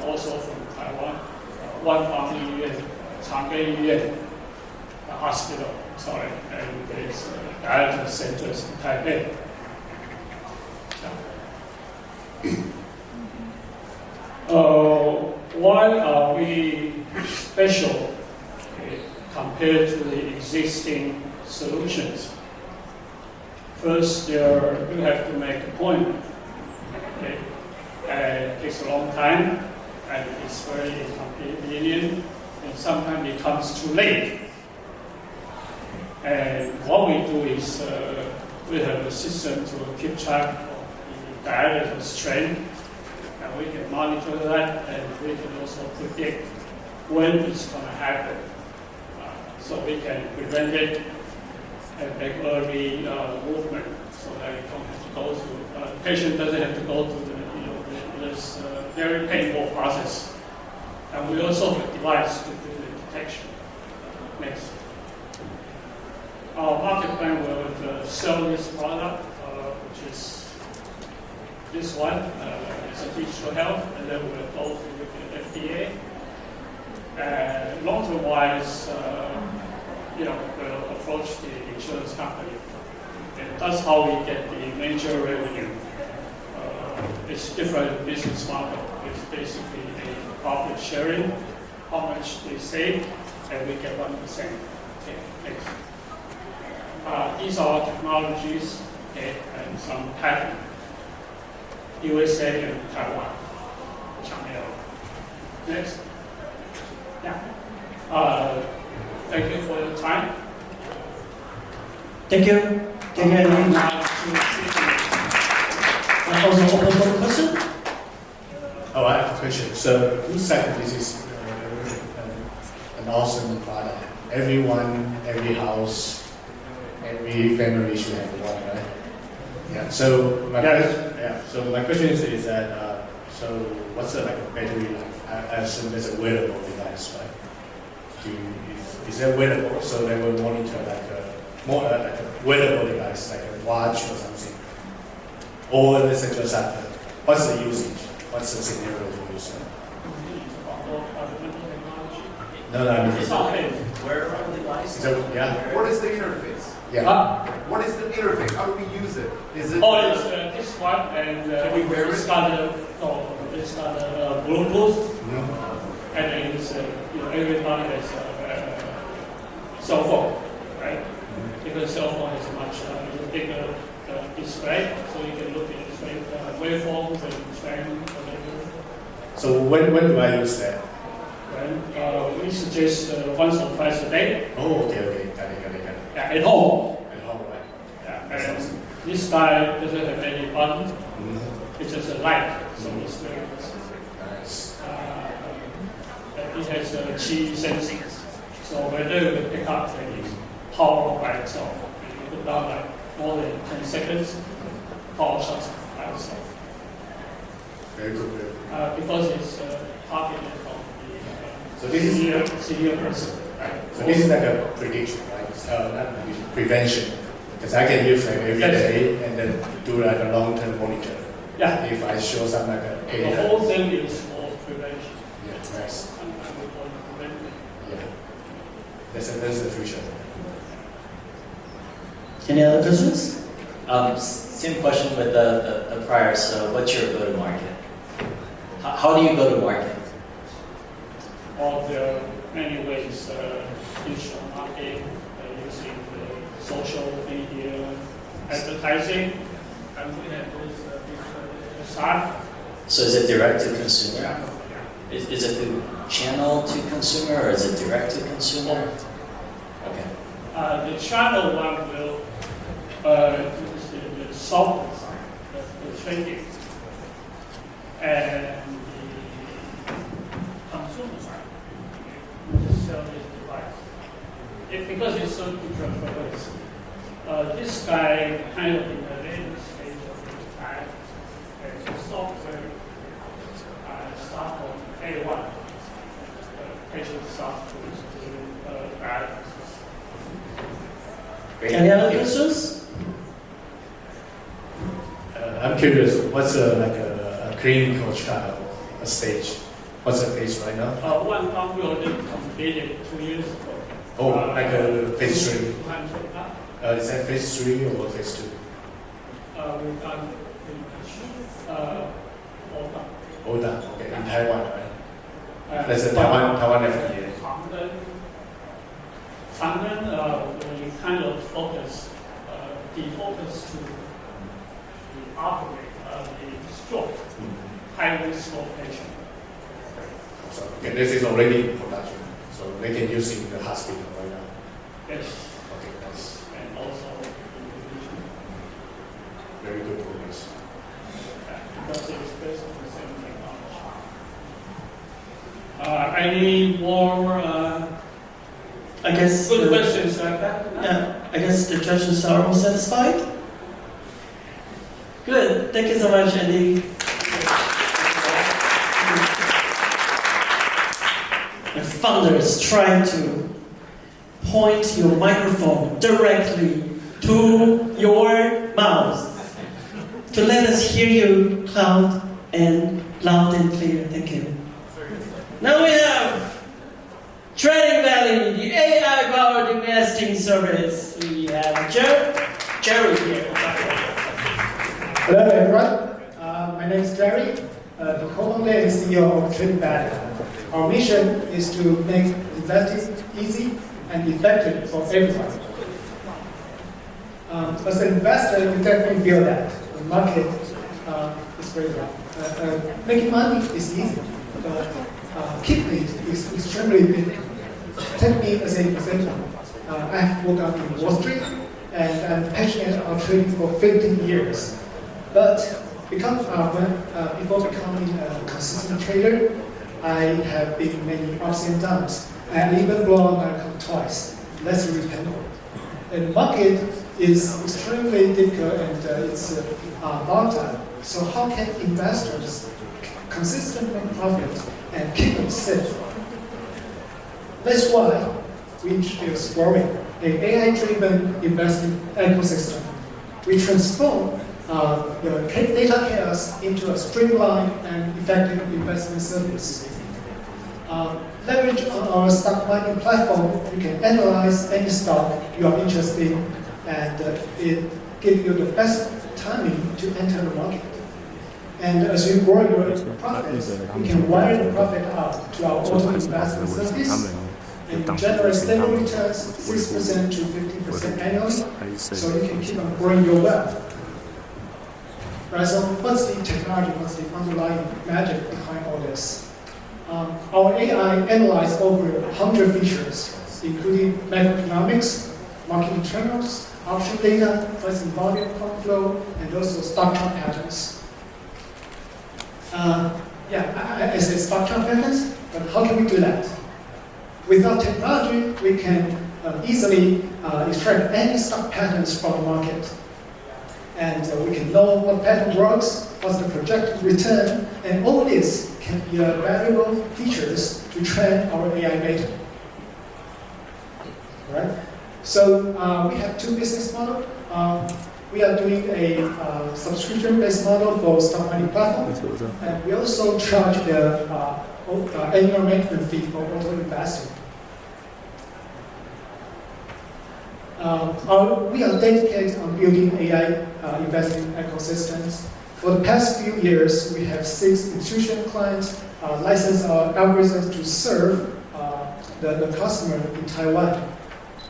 also from Taiwan. One from Huang Hospital, and there's dialysis centers in Taipei. Why are we special compared to the existing solutions? First, you have to make an appointment. Okay. It takes a long time, and it's very inconvenient, and sometimes it comes too late. And what we do is we have a system to keep track of the dialysis trend, and we can monitor that, and we can also predict when it's going to happen, so we can prevent it and make early movement, so that you don't have to go through. The patient doesn't have to go through this very painful process. And we also have a device to do the detection. Next. Our market plan will sell this product, which is this one. It's a digital health, and then we'll go through the FDA. Long-term wise, we'll approach the insurance company. And that's how we get the major revenue. It's different business model. It's basically a profit sharing, how much they save, and we get 1%. Okay, next. These are technologies, okay, and some patent. USA and Taiwan. Next. Yeah. Thank you for your time. Thank you. Can you hear me? Also open for question? Oh, I have a question. So, who said this is an awesome product? Everyone, every house, every family should have one, right? Yeah. So my question is that what's the battery life? I assume there's a wearable device, right? Is that wearable? So they will monitor like a wearable device, like a watch or something. Or let's say just what's the usage? What's the scenario to use it? No, I mean, it's okay. Wearable device? Yeah. What is the interface? Yeah. What is the interface? How do we use it? Is it? Oh, it's this one, and Can we wear it's it? got a Bluetooth, and then it's everybody has a cell phone, right? Because cell phone is a much bigger display, so you can look at waveforms and trend, whatever. So when do I use that? When we suggest once or twice a day. Oh, okay, got it. Yeah, at home. At home, right? Yeah, and this guy doesn't have any button. It's just a light, so it's very It has key sensors. So whether the pickup is power by itself, you put down like more than 10 seconds, power shuts by itself. Very good. Because it's targeted from the So this is severe person. right. So this is like a prediction, right? Not prediction, prevention. Because I can use like every day and then do like a long-term monitor. Yeah. If I show some like a The data. whole thing is for prevention. Yeah, nice. And we call it prevention. Yeah. That's the future. Any other questions? Same question with the prior. So, what's your go-to-market? How do you go to market? Or there are many ways, digital marketing, using the social media, advertising, and we have those side. So, is it direct to consumer? Is it through channel to consumer, or is it direct to consumer? Okay. The channel one will use the software side, the trading, and the consumer side, to sell this device. Because it's so different for us. This guy kind of in the later stage of his time, the software start from Taiwan, patient software to dialysis. Great. Any other questions? I'm curious, what's like a clinical trial, a stage? What's the phase right now? One we already completed 2 years ago. Oh, like a phase 3. 200 up. Is that phase 3 or phase 2? We've done Oh, done. Okay, in Taiwan, right? That's the Taiwan Taiwan FDA. Kdan, we kind of focus, defocus to the operate, the stroke, highly stroke patient. So, okay, this is already in production, so they can use it in the hospital right now. Yes, Okay, that's and also in very good progress. because it's based on the same technology. Any more I guess. good questions like that? Yeah, I guess the judges are all satisfied. Good. Thank you so much, Andy. The founders trying to point your microphone directly to your mouth to let us hear you loud and clear. Thank you. Now we have Trading Valley, the AI-powered investing service. We have Jerry here. Hello everyone, my name is Jerry, the co-founder and CEO of Trading Valley. Our mission is to make investing easy and effective for everyone. As an investor, you definitely feel that the market is very rough. Making money is easy, but keeping it is extremely difficult. Take me as an example. I have worked out in Wall Street and I'm passionate about trading for 15 years. But before becoming a consistent trader, I have been many ups and downs. I have even blown my account twice. That's really painful. And the market is extremely difficult and it's volatile. So how can investors consistently make profit and keep them safe? That's why we introduced Growing, an AI-driven investing ecosystem. We transform the data chaos into a streamlined and effective investment service. Leverage on our stock market platform, you can analyze any stock you are interested in, and it gives you the best timing to enter the market. And as you grow your profits, you can wire the profit out to our auto investment service, and generate stable returns 6% to 15% annually, so you can keep on growing your wealth. Right, so what's the technology, what's the underlying magic behind all this? Our AI analyzed over 100 features, including macroeconomics, market internals, option data, pricing volume, fund flow, and also stock chart patterns. I say stock patterns, but how can we do that? Without technology, we can easily extract any stock patterns from the market. And we can know what pattern works, what's the projected return, and all this can be valuable features to train our AI data. Right? So we have two business models. We are doing a subscription-based model for stock mining platform, and we also charge the annual maintenance fee for auto investing. We are dedicated on building AI investing ecosystems. For the past few years, we have 6 institutional clients licensed our algorithms to serve the customer in Taiwan.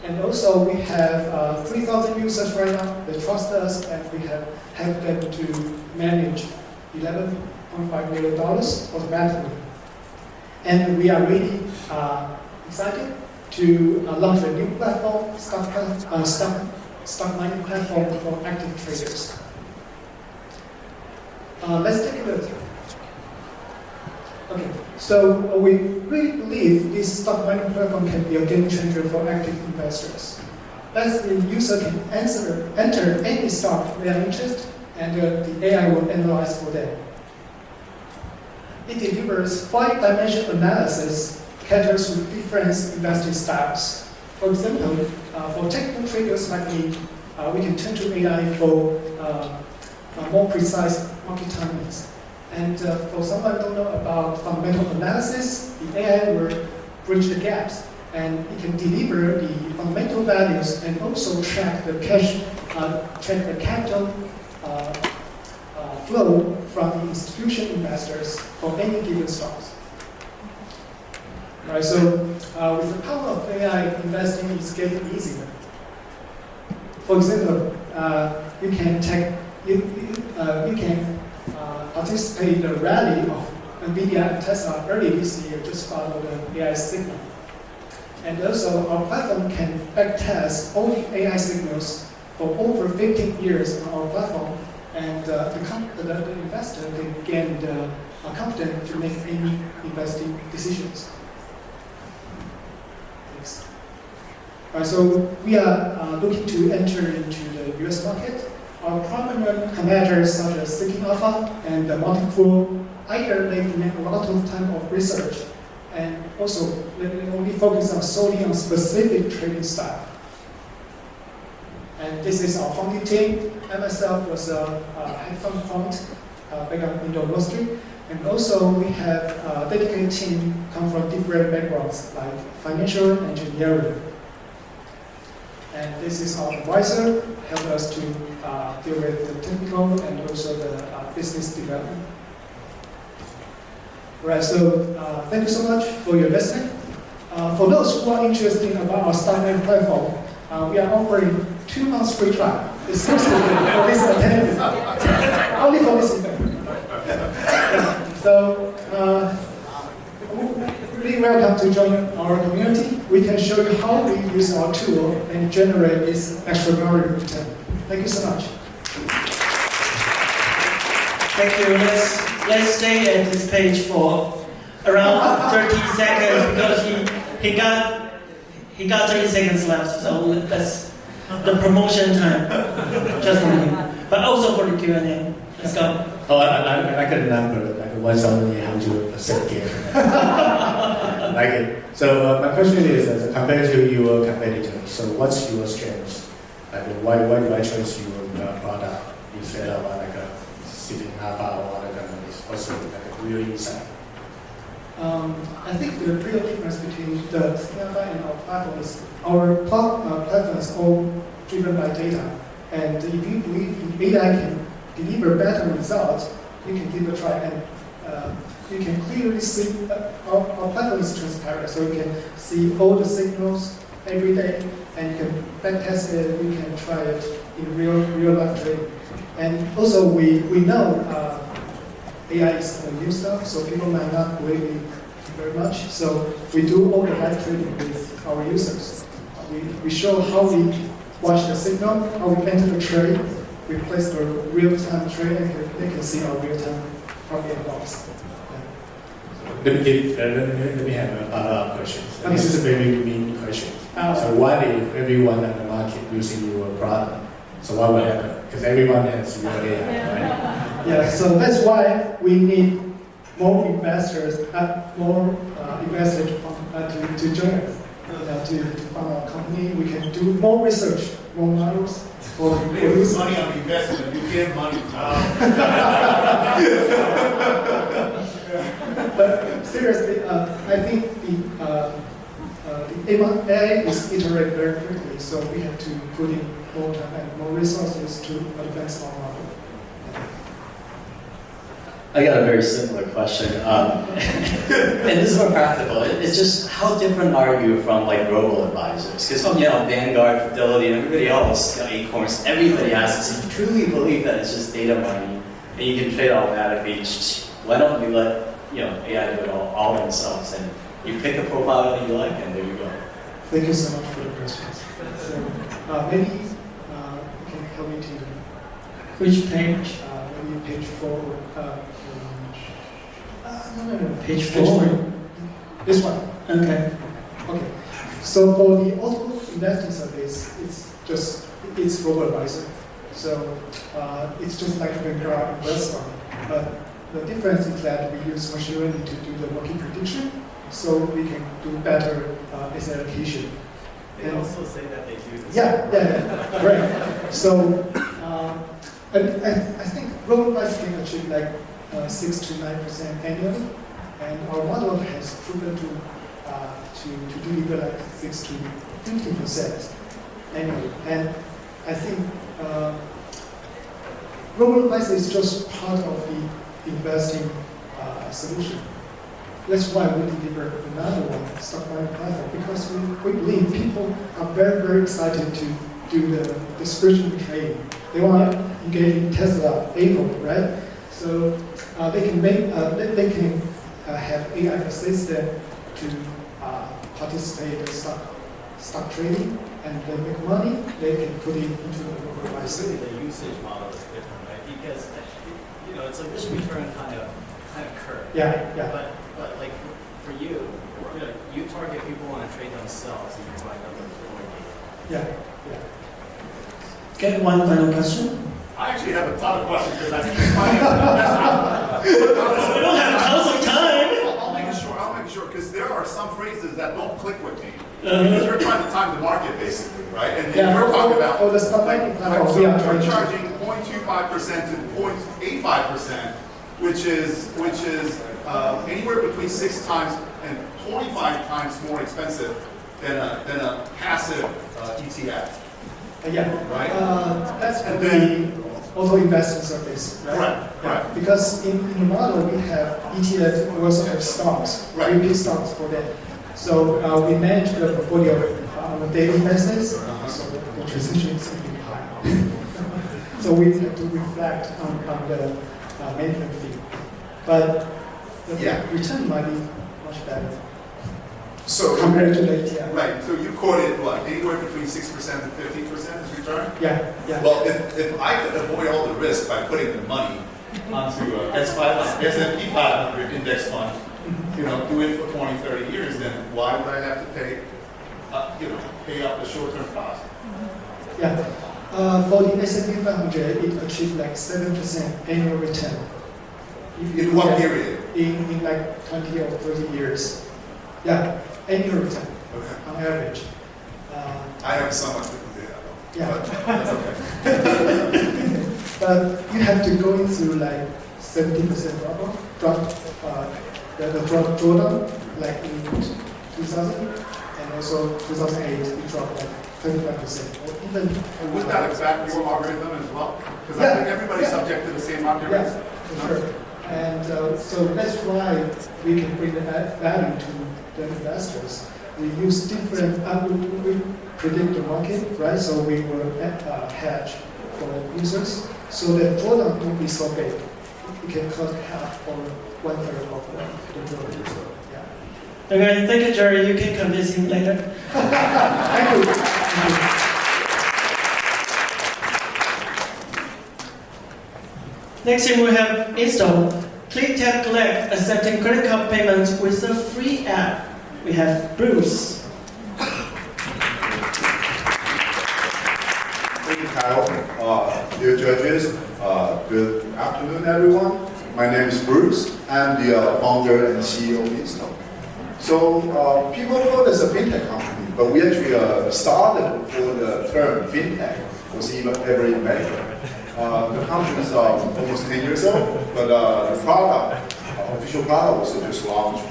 And also we have 3,000 users right now that trust us, and we have helped them to manage $11.5 million automatically. And we are really excited to launch a new platform, stock mining platform for active traders. Let's take a look. Okay, so we really believe this stock mining platform can be a game changer for active investors. As the user can enter any stock they are interested, and the AI will analyze for them. It delivers 5-dimensional analysis, caters to different investing styles. For example, for technical traders like me, we can turn to AI for more precise market timings. And for someone who don't know about fundamental analysis, the AI will bridge the gaps, and it can deliver the fundamental values and also track the track the capital flow from the institutional investors for any given stocks. Right, so with the power of AI, investing is getting easier. For example, you can participate in the rally of NVIDIA and Tesla early this year, just follow the AI signal. And also, our platform can backtest all the AI signals for over 15 years on our platform, and the investor can gain the confidence to make any investing decisions. Thanks. All right, so we are looking to enter into the US market. Our prominent competitors such as Seeking Alpha and Multipool, either they make a lot of time of research, and also they only focus on solely on specific trading style. And this is our founding team. I myself was a hedge fund quant back in Wall Street, and also we have a dedicated team come from different backgrounds like financial engineering. And this is our advisor, help us to deal with the technical and also the business development. Right, so thank you so much for your listening. For those who are interested about our stock mining platform, we are offering 2 months free trial. Exclusively for this attendance. Only for this event. So, really welcome to join our community. We can show you how we use our tool and generate this extraordinary return. Thank you so much. Thank you. Let's stay at this page for around 30 seconds because he got 30 seconds left. So that's the promotion time, just for him. But also for the Q&A. Let's go. Oh, I like the number, like 1,800% gain. I like it. So my question is, compared to your competitors, so what's your strength? Like why do I choose your product instead of like a Seeking Alpha or other companies? Also like a real insight. I think the real difference between the Seeking Alpha and our platform is our platform is all driven by data. And if you believe in AI can deliver better results, you can give it a try. And you can clearly see our platform is transparent, so you can see all the signals every day, and you can backtest it. You can try it in real life trading. And also we know AI is a new stuff, so people might not believe it very much. So we do all the live trading with our users. We show how we watch the signal, how we enter the trade. We place the real-time trade, and they can see our real-time profit and loss. let me have a follow-up question. Okay. This is a very mean question. So what if everyone on the market using your product? So what will happen? Because everyone has your AI, right? Yeah, so that's why we need more investors, to join us, to fund our company. We can do more research, more models for Lose money on investment, you get money. But seriously, I think the AI is iterating very quickly, so we have to put in more time and more resources to advance our model. I got a very similar question, and this is more practical. It's just how different are you from like robo-advisors? Because Vanguard, Fidelity, and everybody else, Acorns, everybody asks us, if you truly believe that it's just data mining and you can trade automatically, why don't we let AI do it all themselves? And you pick a profile that you like, and there you go. Thank you so much for the questions. So maybe you can help me to Which page? maybe page 4. No. Page 4. This one. Okay. Okay. So for the auto investing service, it's robo-advisor. So it's just like Vanguard investment, but the difference is that we use machine learning to do the market prediction, so we can do better asset allocation. They also say that they do this. Yeah, right. So I think robo-advisor can achieve like 6 to 9% annually, and our model has proven to deliver like 6 to 15% annually. And I think robo-advisor is just part of the investing solution. That's why we deliver another one, stock market platform, because we believe people are very, very excited to do the spiritual trading. They want to engage in Tesla, Apple, right? So they can have AI assistant to participate in stock trading, and they make money. They can put it into the robo-advisor. Really, the usage model is different, right? Because it's a risk return kind of curve. Yeah. But like for you, you target people who want to trade themselves, and you provide them with more data. Yeah. Get one final question. I actually have a ton of questions because I think it's funny. We don't have tons of time. I'll make it short because there are some phrases that don't click with me. Because you're trying to time the market basically, right? And we're talking about for the stock market platform, so we are you're charging 0.25% to 0.85%, which is anywhere between 6 times and 25 times more expensive than a passive ETF. Right? That's the auto investing service, right? Right. Because in the model we have ETFs, we also have stocks, Right. repeat stocks for that. So we manage the portfolio on a daily basis, so the transition is really high. So we have to reflect on the management fee. But the return might be much better compared to the ETF. Right. So you quoted what? Anywhere between 6% and 15% is return? Yeah. Well, if I could avoid all the risk by putting the money onto S&P 500 index fund, do it for 20, 30 years, then why would I have to pay off the short-term cost? Yeah. For the S&P 500, it achieved like 7% annual return. In what period? In like 20 or 30 years. Yeah, annual return on average. I have so much different data though. Yeah. But that's okay. But you have to go into like 70% drawdown, like in 2000, and also 2008 it dropped like 35%, or even. And would that affect your algorithm as well? Because I think everybody's subject to the same market risk. Yeah, for sure. And so that's why we can bring the value to the investors. We use different, we predict the market, right? So we will hedge for users, so that drawdown won't be so big. We can cut half or 1/3 of the drawdown. So, yeah. Okay, thank you, Jerry. You can convince him later. Thank you. Next thing we have install. Click, tap, collect, accepting credit card payments with a free app. We have Bruce. Thank you, Kyle. Dear judges, good afternoon, everyone. My name is Bruce. I'm the founder and CEO of Insto. So people call us a fintech company, but we actually started before the term fintech was even ever invented. The company is almost 10 years old, but the product, official product, was just launched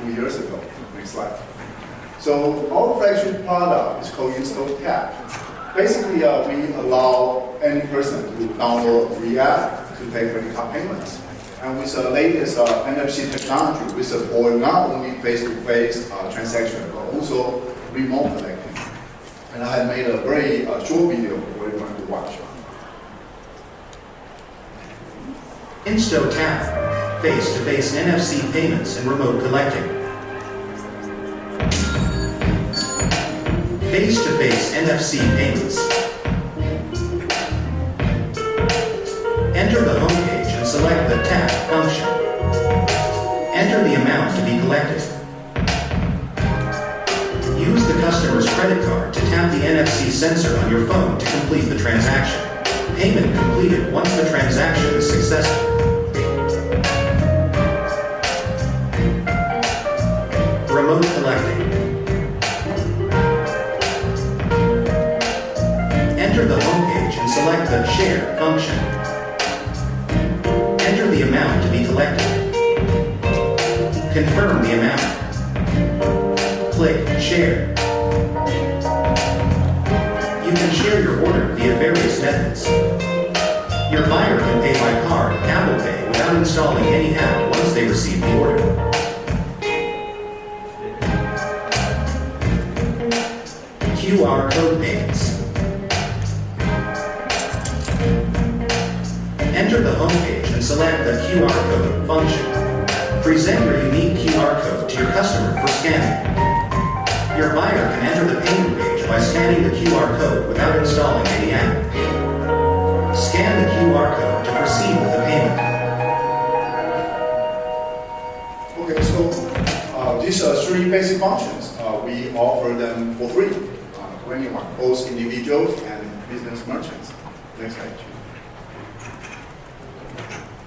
2 years ago. Next slide. So our flagship product is called Insto Tap. Basically, we allow any person to download a free app to take credit card payments. And with the latest NFC technology, we support not only face-to-face transaction, but also remote collecting. And I have made a very short video for everyone to watch. Insto Tap, face-to-face NFC payments and remote collecting. Face-to-face NFC payments. Enter the homepage and select the Tap function. Enter the amount to be collected. Use the customer's credit card to tap the NFC sensor on your phone to complete the transaction. Payment completed once the transaction is successful. Remote collecting. Enter the homepage and select the Share function. Enter the amount to be collected. Confirm the amount. Click Share. You can share your order via various methods. Your buyer can pay by card, Apple Pay, without installing any app once they receive the order. QR code payments. Enter the homepage and select the QR code function. Present your unique QR code to your customer for scanning. Your buyer can enter the payment page by scanning the QR code without installing any app. Scan the QR code to proceed with the payment. Okay, so these are three basic functions. We offer them for free to anyone, both individuals and business merchants. Next page.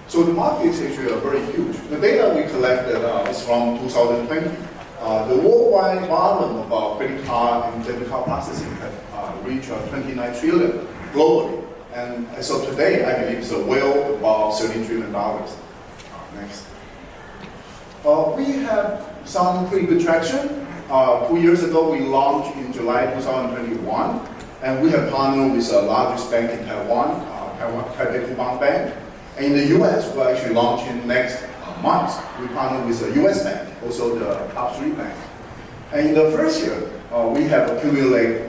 So the market is actually very huge. The data we collected is from 2020. The worldwide volume of credit card and debit card processing have reached 29 trillion globally. And as of today, I believe it's well above $30 trillion. Next. We have some pretty good traction. 2 years ago, we launched in July 2021, and we have partnered with the largest bank in Taiwan, Taiwan Bank. And in the US, we're actually launching next month. We partner with a US bank, also the top 3 bank. And in the first year, we have accumulated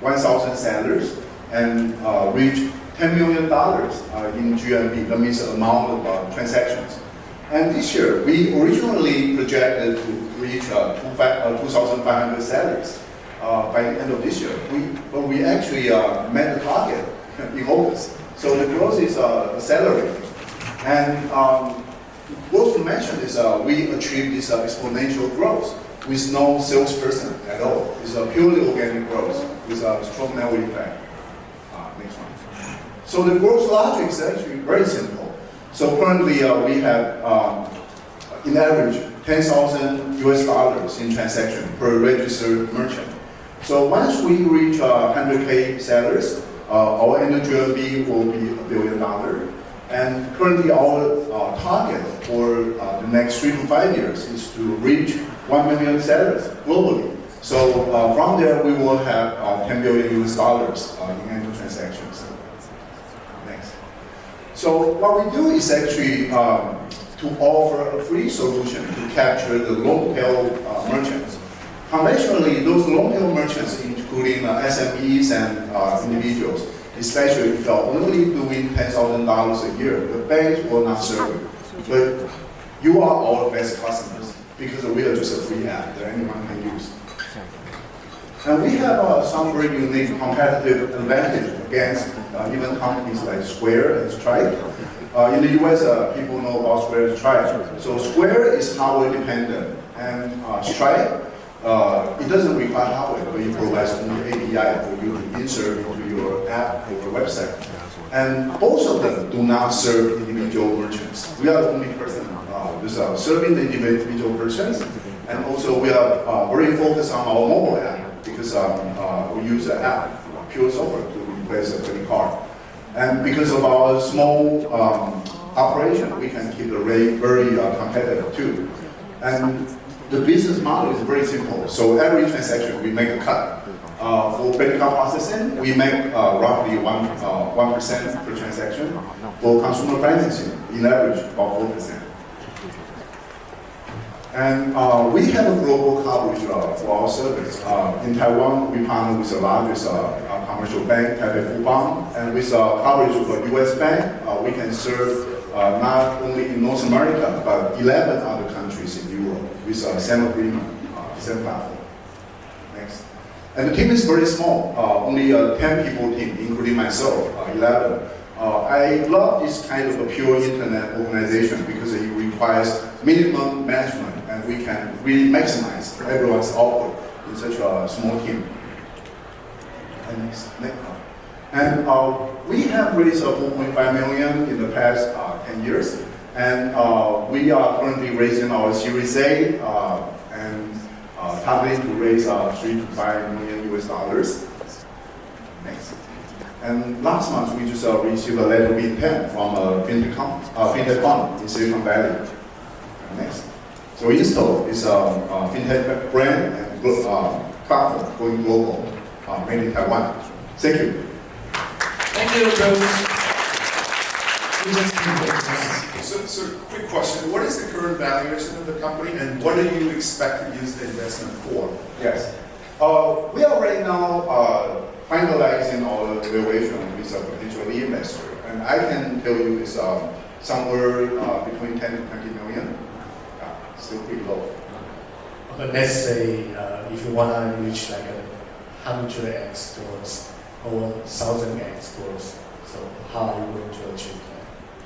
1,000 sellers and reached $10 million in GMV. That means the amount of transactions. And this year, we originally projected to reach 2,500 sellers by the end of this year. But we actually met the target in August. So the growth is accelerating. And worth to mention is we achieved this exponential growth with no salesperson at all. It's a purely organic growth with a strong network effect. Next one. So the growth logic is actually very simple. So currently we have, in average, $10,000 in transaction per registered merchant. So once we reach 100K sellers, our annual GMV will be $1 billion. And currently our target for the next 3 to 5 years is to reach 1 million sellers globally. So from there, we will have $10 billion in annual transactions. Next. So what we do is actually to offer a free solution to capture the long-tail merchants. Conventionally, those long-tail merchants, including SMEs and individuals, especially if you're only doing $10,000 a year, the banks will not serve you. But you are our best customers because we are just a free app that anyone can use. And we have some very unique competitive advantage against even companies like Square and Stripe. In the US, people know about Square and Stripe. So Square is hardware dependent, and Stripe, it doesn't require hardware, but it provides only API for you to insert into your app or your website. And both of them do not serve individual merchants. We are the only person serving the individual merchants, and also we are very focused on our mobile app because we use an app, pure software, to replace a credit card. And because of our small operation, we can keep the rate very competitive too. And the business model is very simple. So every transaction, we make a cut. For credit card processing, we make roughly 1% per transaction. For consumer financing, in average, about 4%. And we have a global coverage for our service. In Taiwan, we partner with the largest commercial bank, Taipei Huang, and with coverage of a US bank, we can serve not only in North America, but 11 other countries in Europe with same agreement, same platform. Next. And the team is very small, only a 10 people team, including myself, 11. I love this kind of a pure internet organization because it requires minimum management, and we can really maximize everyone's output in such a small team. And we have raised 4.5 million in the past 10 years, and we are currently raising our Series A and targeting to raise 3 to 5 million US dollars. Next. And last month, we just received a letter of intent from a fintech fund in Silicon Valley. Next. So Install is a fintech brand and platform going global, made in Taiwan. Thank you. Thank you, Bruce. So, quick question. What is the current valuation of the company, and what do you expect to use the investment for? Yes. We are right now finalizing our evaluation with a potential investor. And I can tell you it's somewhere between 10 to 20 million. Still pretty low. But let's say if you want to reach like 100x stores or 1000x stores, so how are you going to achieve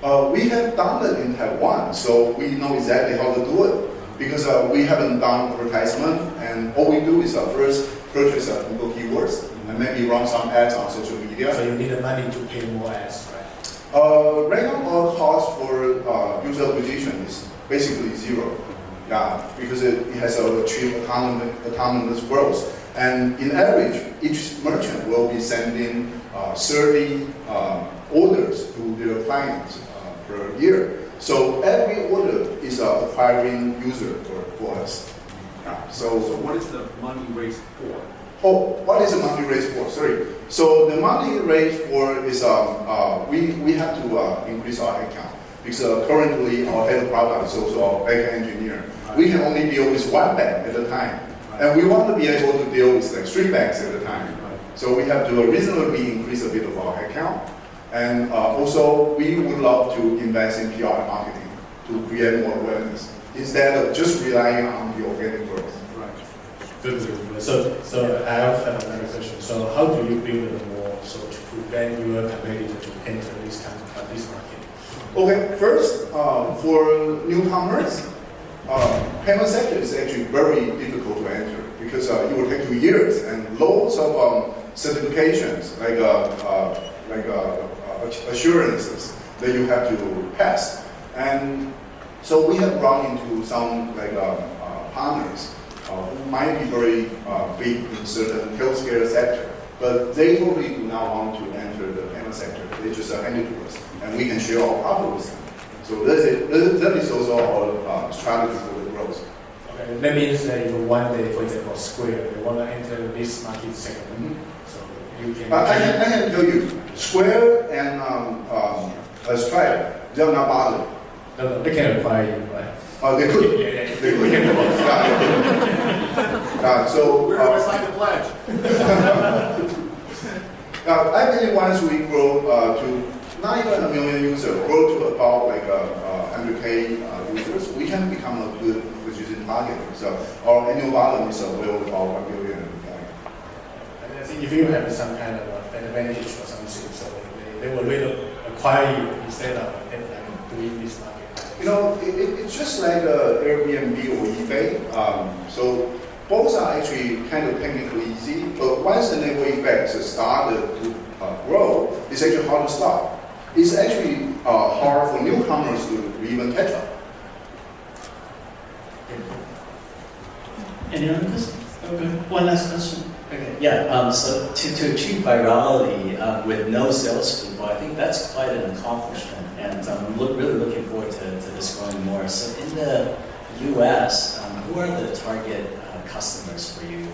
that? We have done it in Taiwan, so we know exactly how to do it. Because we haven't done advertisement, and all we do is first purchase Google keywords and maybe run some ads on social media. So you need the money to pay more ads, right? Right now, our cost for user acquisition is basically zero. Yeah, because it has achieved autonomous growth. And in average, each merchant will be sending 30 orders to their clients per year. So every order is acquiring user for us. So what is the money raised for? Oh, what is the money raised for? Sorry. So the money raised for is we have to increase our headcount because currently our head of product is also our backend engineer. We can only deal with one bank at a time, and we want to be able to deal with like 3 banks at a time. So we have to reasonably increase a bit of our headcount. And also, we would love to invest in PR and marketing to create more awareness instead of just relying on the organic growth. Right. Good. So I have another question. So how do you build a wall so to prevent your competitor to enter this market? Okay, first, for newcomers, payment sector is actually very difficult to enter because it will take 2 years and loads of certifications like assurances that you have to pass. And so we have run into some partners who might be very big in certain healthcare sector, but they totally do not want to enter the payment sector. They just hand it to us, and we can share our profit with them. So that is also our strategy for the growth. Okay, that means that if one day, for example, Square, they want to enter this market segment, so you can... I can tell you, Square and Stripe, they are not bothered. No, they can acquire you, right? They could. Yeah. They could. So where do I sign the pledge? I believe once we grow to not even 1 million users, grow to about 100K users, we can become a good acquisition target. So our annual volume is well about 1 billion. And I think if you have some kind of advantage or something, so they will really why instead of doing this market? You know, it's just like Airbnb or eBay. So both are actually kind of technically easy, but once the network effects started to grow, it's actually hard to stop. It's actually hard for newcomers to even catch up. Any other questions? Okay, one last question. Okay, yeah, so to achieve virality with no salespeople, I think that's quite an accomplishment, and I'm really looking forward to this growing more. So in the US, who are the target customers for you?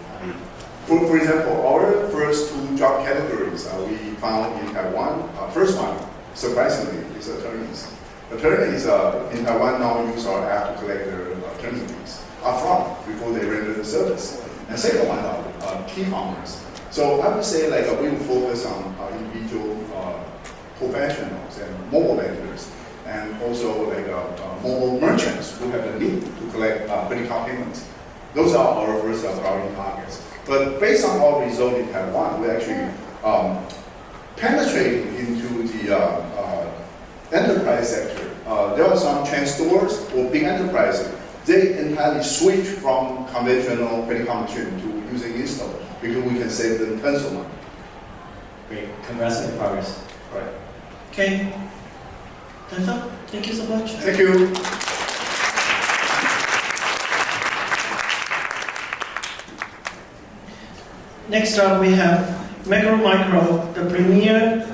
For example, our first two job categories we found in Taiwan. First one, surprisingly, is attorneys. Attorneys in Taiwan now use our app to collect their attorney fees upfront before they render the service. And second one are key farmers. So I would say we will focus on individual professionals and mobile vendors, and also mobile merchants who have the need to collect credit card payments. Those are our first priority targets. But based on our result in Taiwan, we're actually penetrating into the enterprise sector. There are some chain stores or big enterprises. They entirely switch from conventional credit card machine to using Insto because we can save them tons of money. Great, congrats on the progress. Right. Okay. That's all. Thank you so much. Thank you. Next up, we have Micro, the premier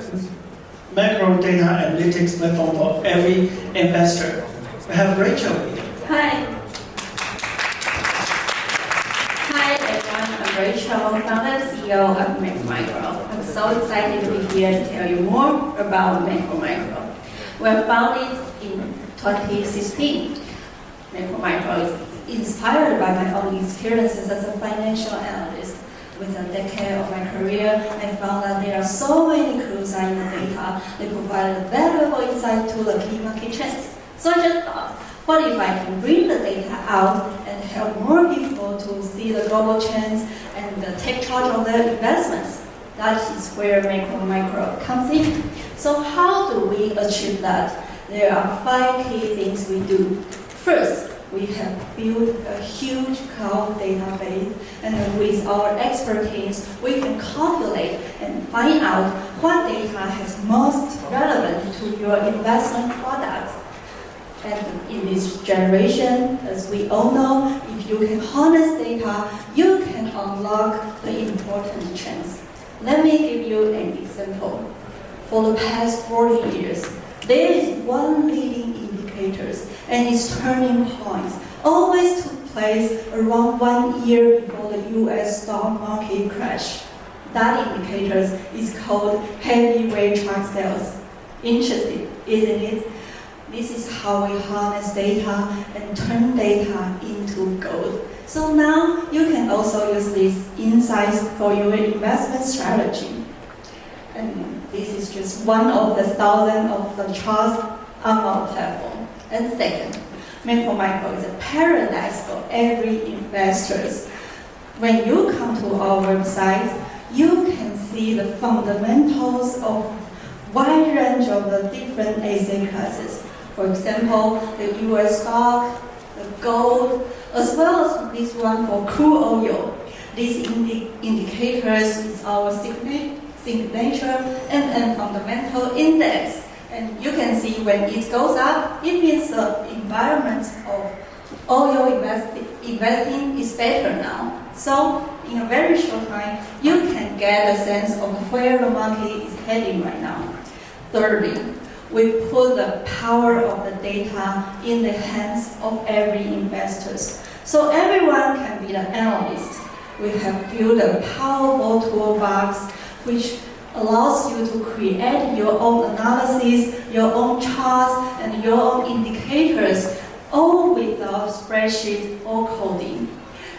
macro data analytics platform for every investor. We have Rachel. Hi. Hi everyone, I'm Rachel, founder and CEO of Micro. I'm so excited to be here to tell you more about Micro. We were founded in 2016. Micro is inspired by my own experiences as a financial analyst. With a decade of my career, I found that there are so many clues in the data. They provide valuable insight to the key market trends. So I just thought, what if I can bring the data out and help more people to see the global trends and take charge of their investments? That is where Micro comes in. So how do we achieve that? There are 5 key things we do. First, we have built a huge cloud database, and with our expertise, we can calculate and find out what data is most relevant to your investment product. And in this generation, as we all know, if you can harness data, you can unlock the important trends. Let me give you an example. For the past 40 years, there is one leading indicator, and its turning points always took place around 1 year before the US stock market crash. That indicator is called heavyweight truck sales. Interesting, isn't it? This is how we harness data and turn data into gold. So now you can also use these insights for your investment strategy. And this is just one of the thousands of the charts on our platform. And second, Micro is a paradise for every investor. When you come to our website, you can see the fundamentals of wide range of the different asset classes. For example, the US stock, the gold, as well as this one for crude oil. These indicators is our signature and fundamental index. And you can see when it goes up, it means the environment of oil investing is better now. So in a very short time, you can get a sense of where the market is heading right now. Thirdly, we put the power of the data in the hands of every investor. So everyone can be the analyst. We have built a powerful toolbox which allows you to create your own analysis, your own charts, and your own indicators, all without spreadsheet or coding.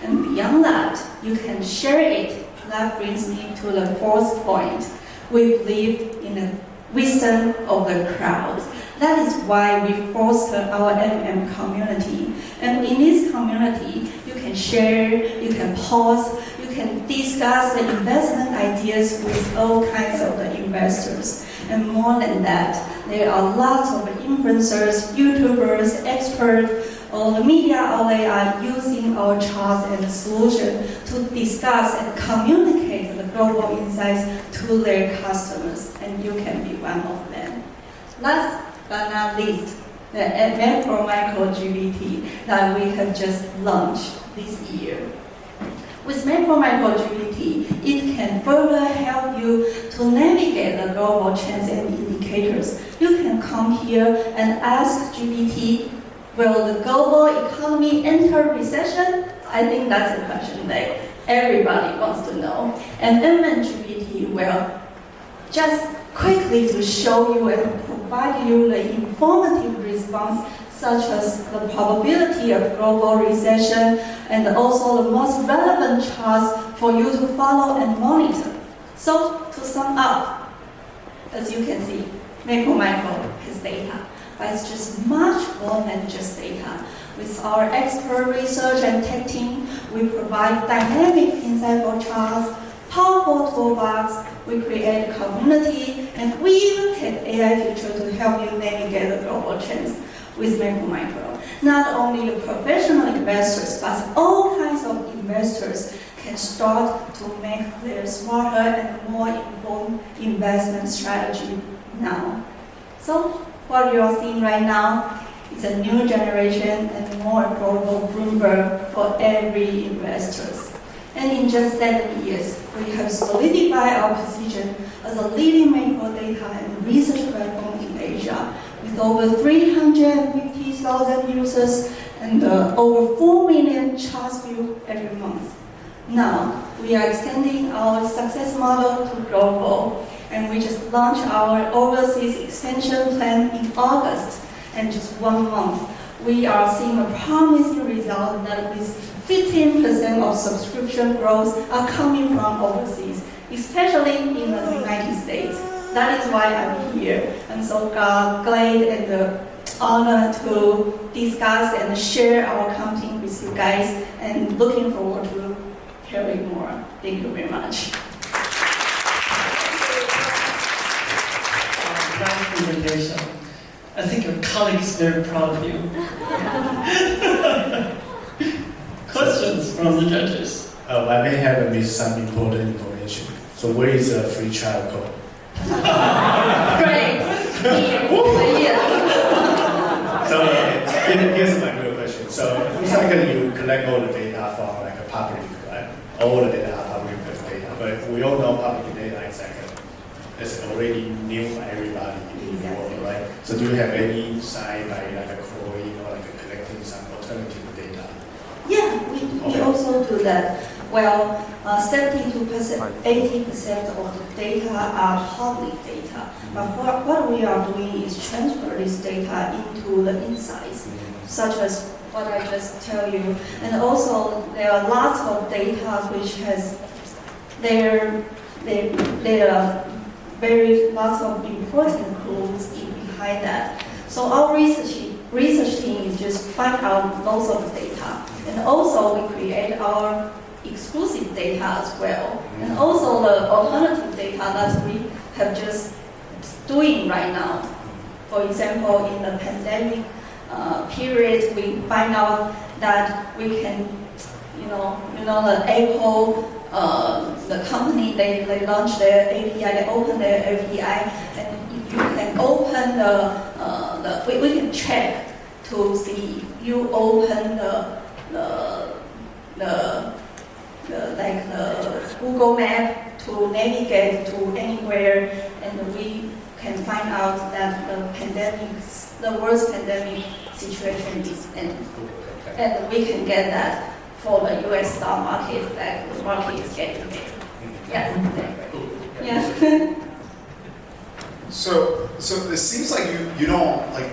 And beyond that, you can share it. That brings me to the 4th point. We believe in the wisdom of the crowd. That is why we foster our MM community. And in this community, you can share, you can pause, you can discuss the investment ideas with all kinds of the investors. And more than that, there are lots of influencers, YouTubers, experts, all the media outlets are using our charts and solution to discuss and communicate the global insights to their customers, and you can be one of them. Last but not least, the Macro GPT that we have just launched this year. With Macro GPT, it can further help you to navigate the global trends and indicators. You can come here and ask GPT, will the global economy enter recession? I think that's a question that everybody wants to know. And then GPT will just quickly to show you and provide you the informative response, such as the probability of global recession and also the most relevant charts for you to follow and monitor. So to sum up, as you can see, Micro has data, but it's just much more than just data. With our expert research and tech team, we provide dynamic, insightful charts, powerful toolbox, we create a community, and we even take AI feature to help you navigate the global trends with Micro. Not only the professional investors, but all kinds of investors can start to make their smarter and more informed investment strategy now. So what you are seeing right now is a new generation and more global Bloomberg for every investors. And in just 7 years, we have solidified our position as a leading macro data and research platform in Asia, with over 350,000 users and over 4 million charts views every month. Now, we are extending our success model to global, and we just launched our overseas expansion plan in August, and just 1 month, we are seeing a promising result that with 15% of subscription growth are coming from overseas, especially in the United States. That is why I'm here. I'm so glad and honored to discuss and share our company with you guys, and looking forward to hearing more. Thank you very much. Nice presentation. I think your colleague is very proud of you. Questions from the judges? I may have missed some important information. So where is the free trial code? Great. So here's my real question. So it's like you collect all the data from like a public, right? All the data are public data, but we all know public data is like it's already new for everybody in the world, right? So do you have any side by like a crawling or like collecting some alternative data? Yeah, we also do that. Well, 70 to 80% of the data are public data. But what we are doing is transfer this data into the insights, such as what I just tell you. And also, there are lots of data which has there are very lots of important clues behind that. So our research team is just find out lots of data, and also we create our exclusive data as well, and also the alternative data that we have just doing right now. For example, in the pandemic period, we find out that we can, the Apple, the company, they launched their API, they open their API, and if you can open we can check to see if you open the Google Map to navigate to anywhere, and we can find out that the worst pandemic situation is ended. And we can get that for the US stock market, that the market is getting big. Yeah. So it seems like you don't like.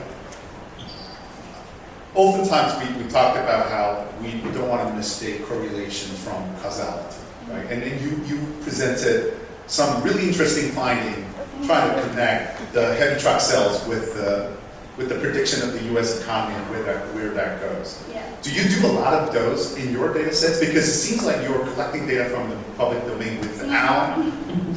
Oftentimes we talked about how we don't want to mistake correlation from causality, right? And then you presented some really interesting finding, trying to connect the heavy truck sales with the prediction of the U.S. economy and where that goes. Yeah. Do you do a lot of those in your data sets? Because it seems like you're collecting data from the public domain without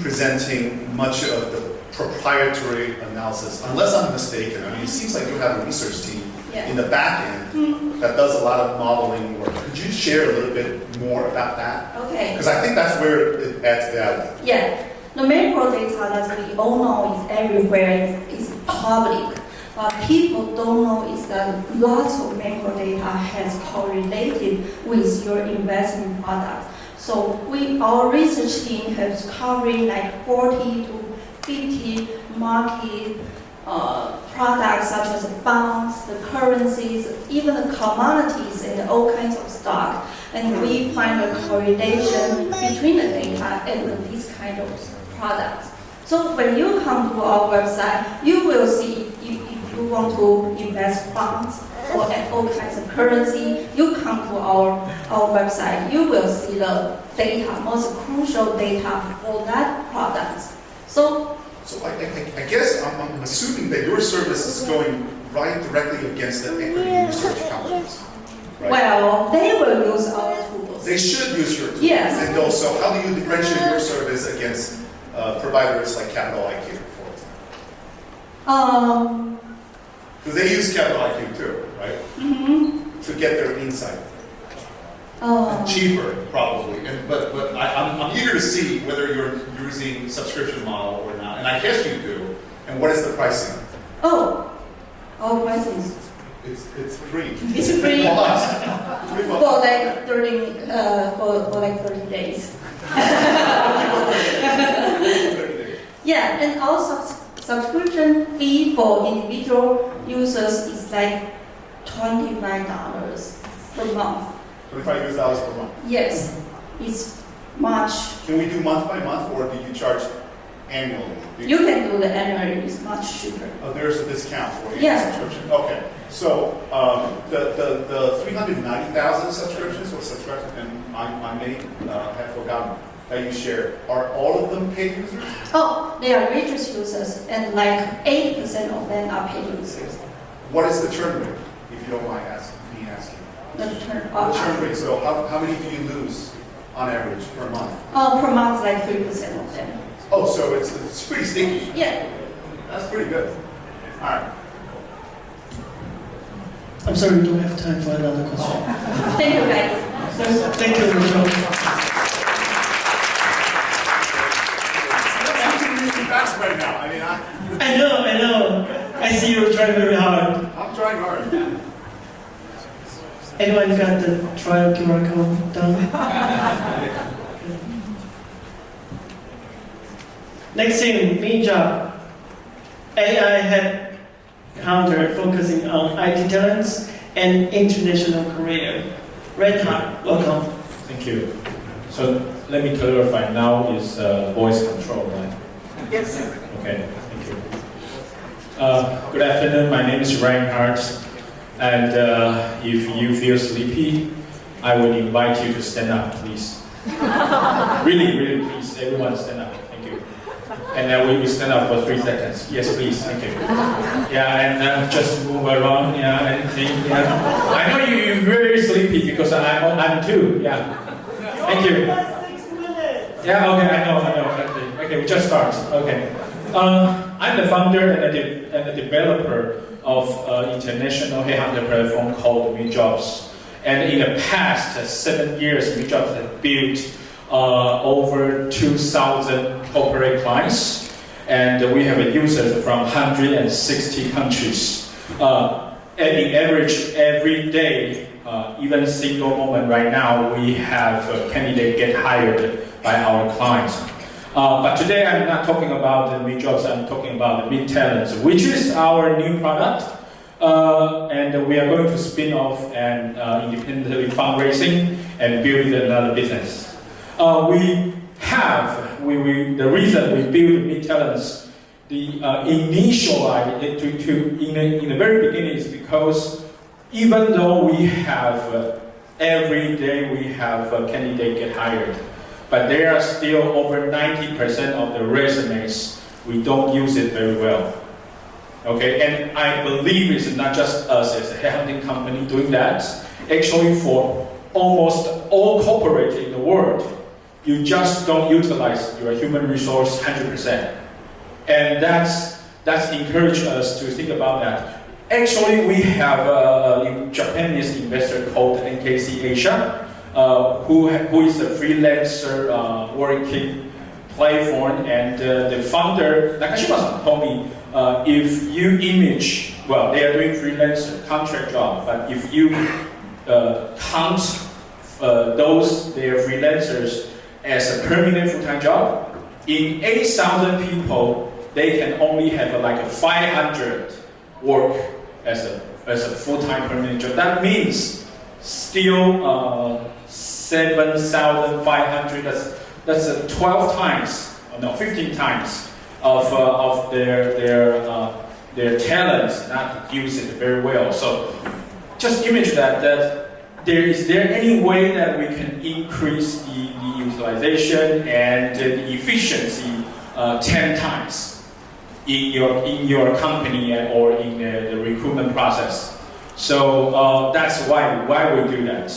presenting much of the proprietary analysis, unless I'm mistaken. I mean, it seems like you have a research team in the back end that does a lot of modeling work. Could you share a little bit more about that? Okay. Because I think that's where it adds value. Yeah. The macro data that we all know is everywhere, is public. What people don't know is that lots of macro data has correlated with your investment product. So our research team has covering like 40 to 50 market products such as bonds, the currencies, even the commodities and all kinds of stock. And we find a correlation between the data and these kind of products. So when you come to our website, you will see if you want to invest bonds or all kinds of currency, you come to our website, you will see the data, most crucial data for that product. So I guess I'm assuming that your service is going right directly against the equity research companies. Right? Well, they will use our tools. They should use your tools. Yes. And also, how do you differentiate your service against providers like Capital IQ, for example? Because they use Capital IQ too, right? Mm-hmm. To get their insight. Cheaper, probably. But I'm eager to see whether you're using subscription model or not. And I guess you do. And what is the pricing? Oh, our pricing is it's free. It's free for us. Free for for like 30 days. Yeah, and our subscription fee for individual users is like $25 per month. $25 per month. Yes, it's much. Can we do month by month, or do you charge annually? You can do the annually. It's much cheaper. Oh, there's a discount for your Yeah. subscription. Okay, so the 390,000 subscriptions or subscriptions, and I may have forgotten that you share. Are all of them paid users? Oh, they are registered users, and like 80% of them are paid users. What is the churn rate, if you don't mind me asking? The The churn rate. So how many do you lose on average per month? Per month, like 3% of them. Oh, so it's pretty sticky. Yeah. That's pretty good. All right. I'm sorry, we don't have time for another question. Thank you, guys. Thank you, Rachel. Fast right now. I mean, I know. I see you're trying very hard. I'm trying hard. Anyone got the trial QR code done? Next thing, main job. AI headhunter focusing on IT talents and international career. Red Hot, welcome. Thank you. So let me clarify, now is voice control, right? Yes. Okay, thank you. Good afternoon, my name is Reinhardt, and if you feel sleepy, I would invite you to stand up, please. Really, please, everyone stand up, thank you. And then we will stand up for 3 seconds. Yes, please, thank you. Yeah, and just move around, yeah, anything, yeah. I know you're very sleepy because I'm too, yeah. Thank you. Yeah, okay, I know. Okay, we just start. Okay. I'm the founder and the developer of an international headhunter platform called MeJobs. And in the past 7 years, MeJobs has built over 2,000 corporate clients. And we have users from 160 countries. And in average, every day, even single moment right now, we have a candidate get hired by our clients. But today I'm not talking about the MeJobs, I'm talking about the MeTalents, which is our new product. And we are going to spin off and independently fundraising and build another business. The reason we build MeTalents, the initial idea in the very beginning is because even though we have every day we have a candidate get hired, but there are still over 90% of the resumes we don't use it very well. Okay, and I believe it's not just us as a headhunting company doing that. Actually, for almost all corporates in the world, you just don't utilize your human resource 100%. And that's encouraged us to think about that. Actually, we have a Japanese investor called NKC Asia, who is a freelancer working platform, and the founder, Nakashima-san, told me, if you image, well, they are doing freelance contract job, but if you count their freelancers as a permanent full-time job, in 8,000 people, they can only have like a 500 work as a full-time permanent job. That means still 7,500. That's 12 times, no, 15 times of their talents not used it very well. So just image that is there any way that we can increase the utilization and the efficiency 10 times in your company or in the recruitment process? So that's why we do that.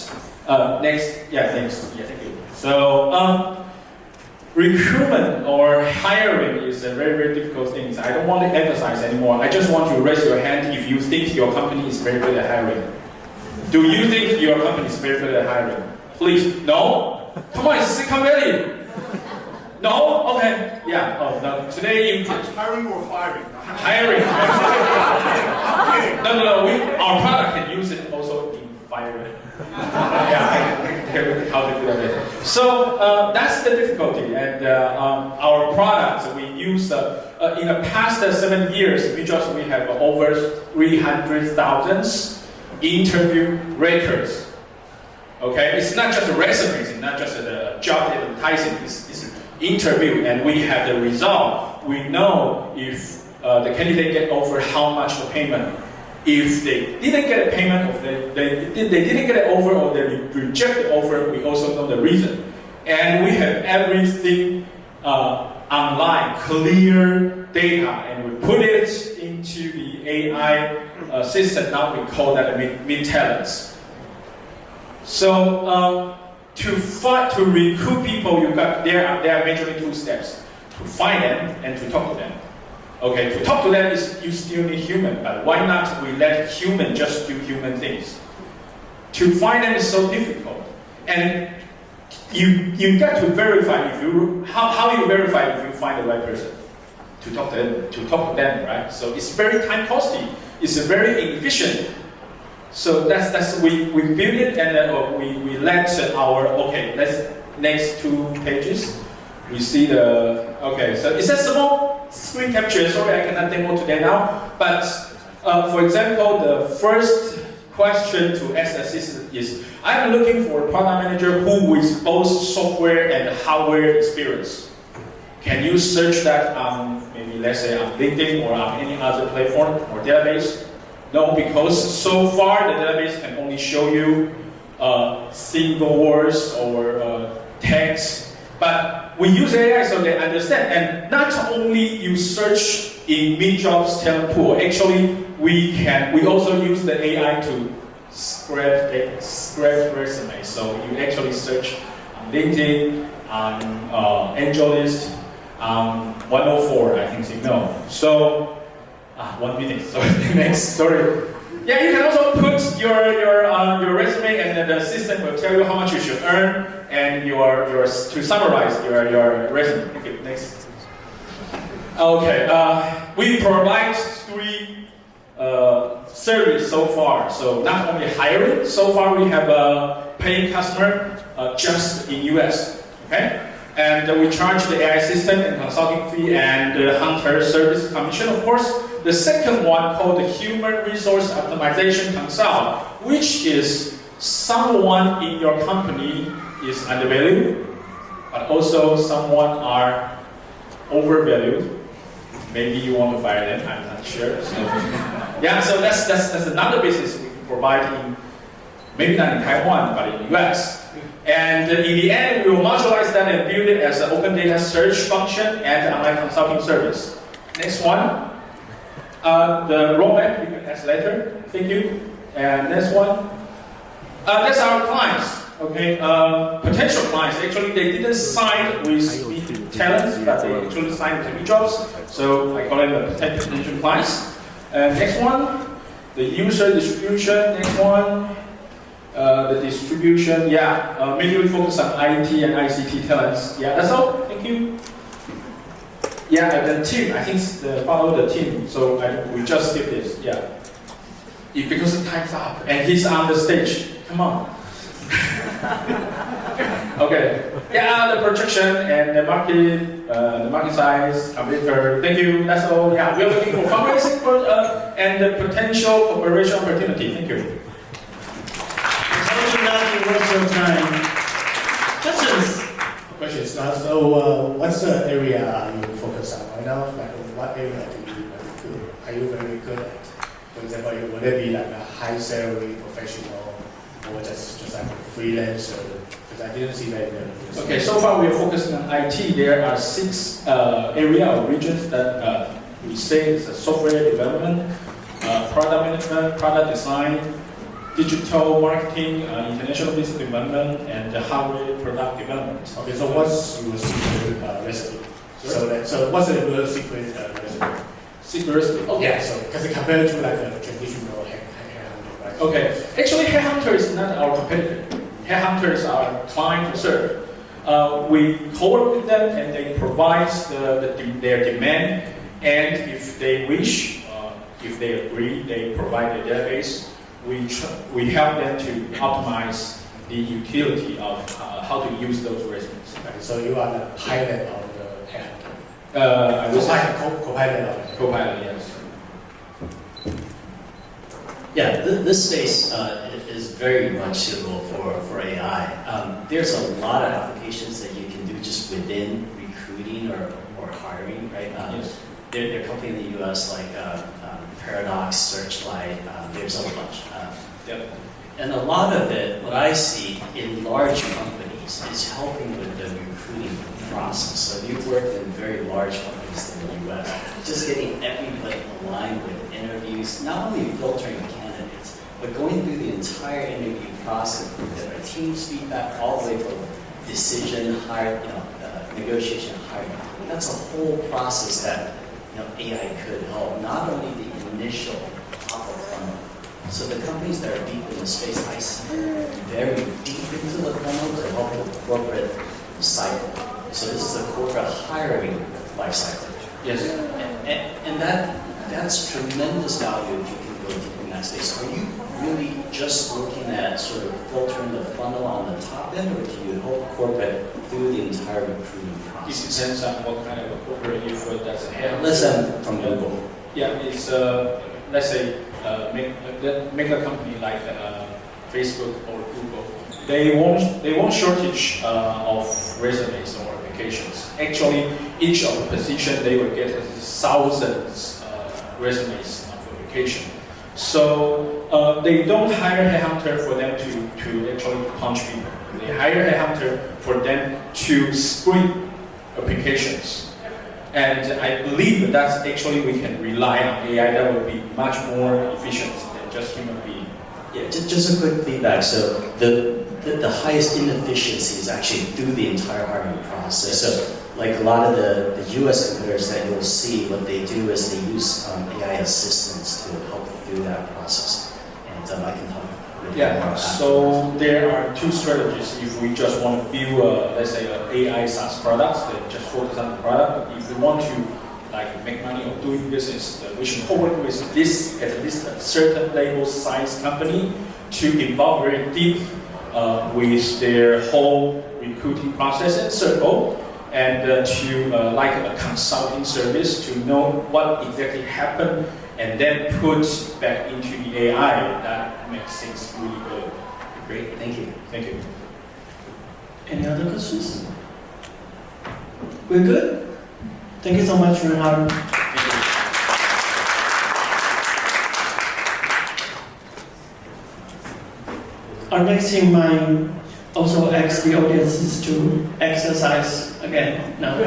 Next, thank you. So recruitment or hiring is a very, very difficult thing. I don't want to emphasize anymore. I just want to raise your hand if you think your company is very good at hiring. Do you think your company is very good at hiring? Please, no? Come on, it's Silicon Valley. No? Okay. Yeah. Oh, no. Today you hiring or firing? Hiring. No. Our product can use it also in firing. Yeah, I can tell you how to do that. So that's the difficulty, and our products we use in the past 7 years, we have over 300,000 interview records. Okay, it's not just resumes, it's not just the job advertising, it's interview, and we have the result. We know if the candidate get offer how much the payment. If they didn't get a payment, or they didn't get an offer, or they reject the offer, we also know the reason. And we have everything online, clear data, and we put it into the AI system. Now we call that mid-talents. So to recruit people, there are majorly 2 steps: to find them and to talk to them. Okay, to talk to them is you still need human, but why not we let human just do human things? To find them is so difficult, and you got to verify how you verify if you find the right person to talk to them, right? So it's very time costly. It's very inefficient. So that's we build it, and we let let's next 2 pages. We see so it's a small screen capture. Sorry, I cannot demo today now. But for example, the first question to ask the assistant is, I'm looking for a product manager who with both software and hardware experience. Can you search that on maybe let's say on LinkedIn or on any other platform or database? No, because so far the database can only show you single words or text. But we use AI so they understand. And not only you search in mid-jobs talent pool, actually we also use the AI to scrape resumes. So you actually search on LinkedIn, on AngelList, 104, I think you know. So 1 minute. So next, sorry. Yeah, you can also put your resume, and then the system will tell you how much you should earn, and to summarize your resume. Okay, next. Okay, we provide 3 services so far. So not only hiring. So far we have a paying customer just in US. Okay, and we charge the AI system and consulting fee and hunter service commission, of course. The second one called the Human Resource Optimization Consult, which is someone in your company is undervalued, but also someone are overvalued. Maybe you want to fire them, I'm not sure. So, yeah, so that's another business we can provide in, maybe not in Taiwan, but in the US. And in the end, we will modularize that and build it as an open data search function and online consulting service. Next one. The roadmap you can ask later. Thank you. And next one. That's our clients. Okay, potential clients, actually they didn't sign with talents, but they actually signed with jobs. So I call them the potential clients. Next one, the user distribution. Next one, the distribution. Yeah, mainly focus on IT and ICT talents. Yeah, that's all. Thank you. Yeah, and the team. I think follow the team. So we just skip this. Yeah, because the time's up and he's on the stage. Come on. Okay. Yeah, the projection and the market size, competitor. Thank you. That's all. Yeah, we are looking for fundraising and the potential cooperation opportunity. Thank you. What's your time? Questions? Questions. So, what's the area you focus on right now? Like, what area are you very good at? For example, would it be like a high salary professional, or just like a freelancer? Because I didn't see that in the Okay, so far we are focusing on IT. There are 6 area or regions that we say is software development, product management, product design, digital marketing, international business development, and the hardware product development. Okay, so what's your secret recipe? So what's the secret recipe? Secret recipe. Okay. Yeah, so because compared to like a traditional headhunter, right? Okay, actually headhunter is not our competitor. Headhunter is our client to serve. We co-work with them and they provide their demand, and if they wish, if they agree, they provide a database. We help them to optimize the utility of how to use those resumes. Okay, so you are the pilot of the headhunter. I was co-pilot of it. Co-pilot, yes. Yeah, this space is very much suitable for AI. There's a lot of applications that you can do just within recruiting or hiring, right? Yes. There are companies in the U.S. like Paradox, Searchlight. There's a bunch. Yep. And a lot of it, what I see in large companies, is helping with the recruiting process. So you've worked in very large companies in the U.S., just getting everybody aligned with interviews, not only filtering candidates, but going through the entire interview process, with our team's feedback all the way from decision, hire, negotiation, hiring. That's a whole process that AI could help, not only the initial top of funnel. So the companies that are deep in the space, I see very deep into the funnel to help with corporate cycle. So this is the corporate hiring life cycle. Yes. And that's tremendous value if you can go deep in that space. Are you really just looking at sort of filtering the funnel on the top end, or do you help corporate through the entire recruiting process? It depends on what kind of a corporate effort that's ahead. Listen, from Google. Yeah, it's let's say make a company like Facebook or Google. They won't shortage of resumes or applications. Actually, each of the position they will get thousands resumes of application. So they don't hire headhunter for them to actually punch people. They hire headhunter for them to screen applications. And I believe that's actually we can rely on AI that will be much more efficient than just human being. Yeah, just a quick feedback. So the highest inefficiency is actually through the entire hiring process. So like a lot of the US competitors that you'll see, what they do is they use AI assistants to help through that process. And I can talk a bit more about that. So there are 2 strategies. If we just want to build, let's say, an AI SaaS products, then just focus on the product. If we want to make money or doing business, we should work with this at least a certain level size company to involve very deep with their whole recruiting process and circle, and to like a consulting service to know what exactly happened and then put back into the AI that makes things really good. Great, thank you. Thank you. Any other questions? We're good? Thank you so much, Reinhard. Our next team might also ask the audiences to exercise again. No.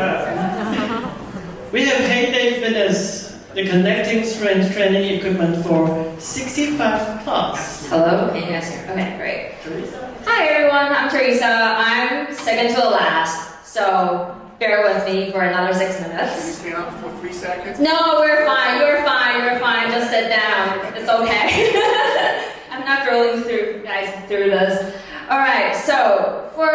We have Heyday Fitness, the connecting strength training equipment for 65 plus. Hello, can you guys hear? Okay, great. Hi, Hi everyone, I'm Teresa. I'm second to the last, so bear with me for another 6 minutes. Can you stand up for 3 seconds? No, we're fine, you're fine, just sit down. It's okay. I'm not drilling through guys through this. Alright, so for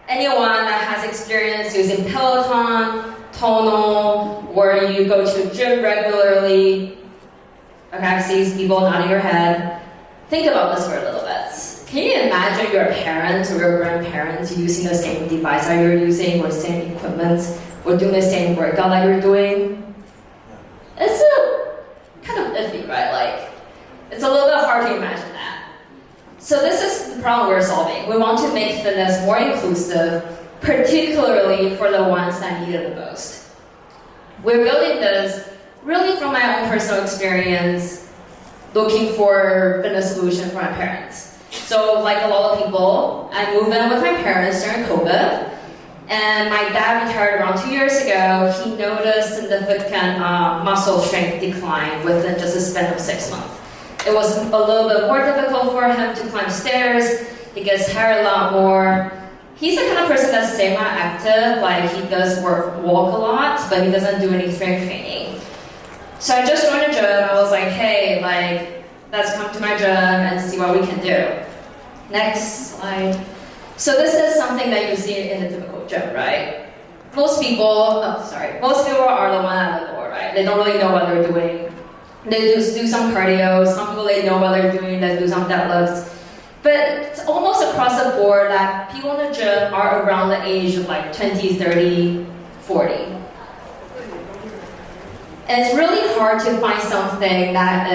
anyone that has experience using Peloton, Tonal, or you go to the gym regularly, okay, I see people nodding your head. Think about this for a little bit. Can you imagine your parents or your grandparents using the same device that you're using, or same equipment, or doing the same workout that you're doing? It's a kind of iffy, right? Like, it's a little bit hard to imagine that. So this is the problem we're solving. We want to make fitness more inclusive, particularly for the ones that need it the most. We're building this really from my own personal experience, looking for fitness solution for my parents. So like a lot of people, I moved in with my parents during COVID, and my dad retired around 2 years ago. He noticed significant muscle strength decline within just a span of 6 months. It was a little bit more difficult for him to climb stairs. He gets tired a lot more. He's the kind of person that's semi-active, like he does walk a lot, but he doesn't do any strength training. So I just joined a gym. I was like, hey, let's come to my gym and see what we can do. Next slide. So this is something that you see in a typical gym, right? Most people are the one at the door, right? They don't really know what they're doing. They do some cardio. Some people, they know what they're doing. They do some deadlifts. But it's almost across the board that people in the gym are around the age of like 20, 30, 40. And it's really hard to find something that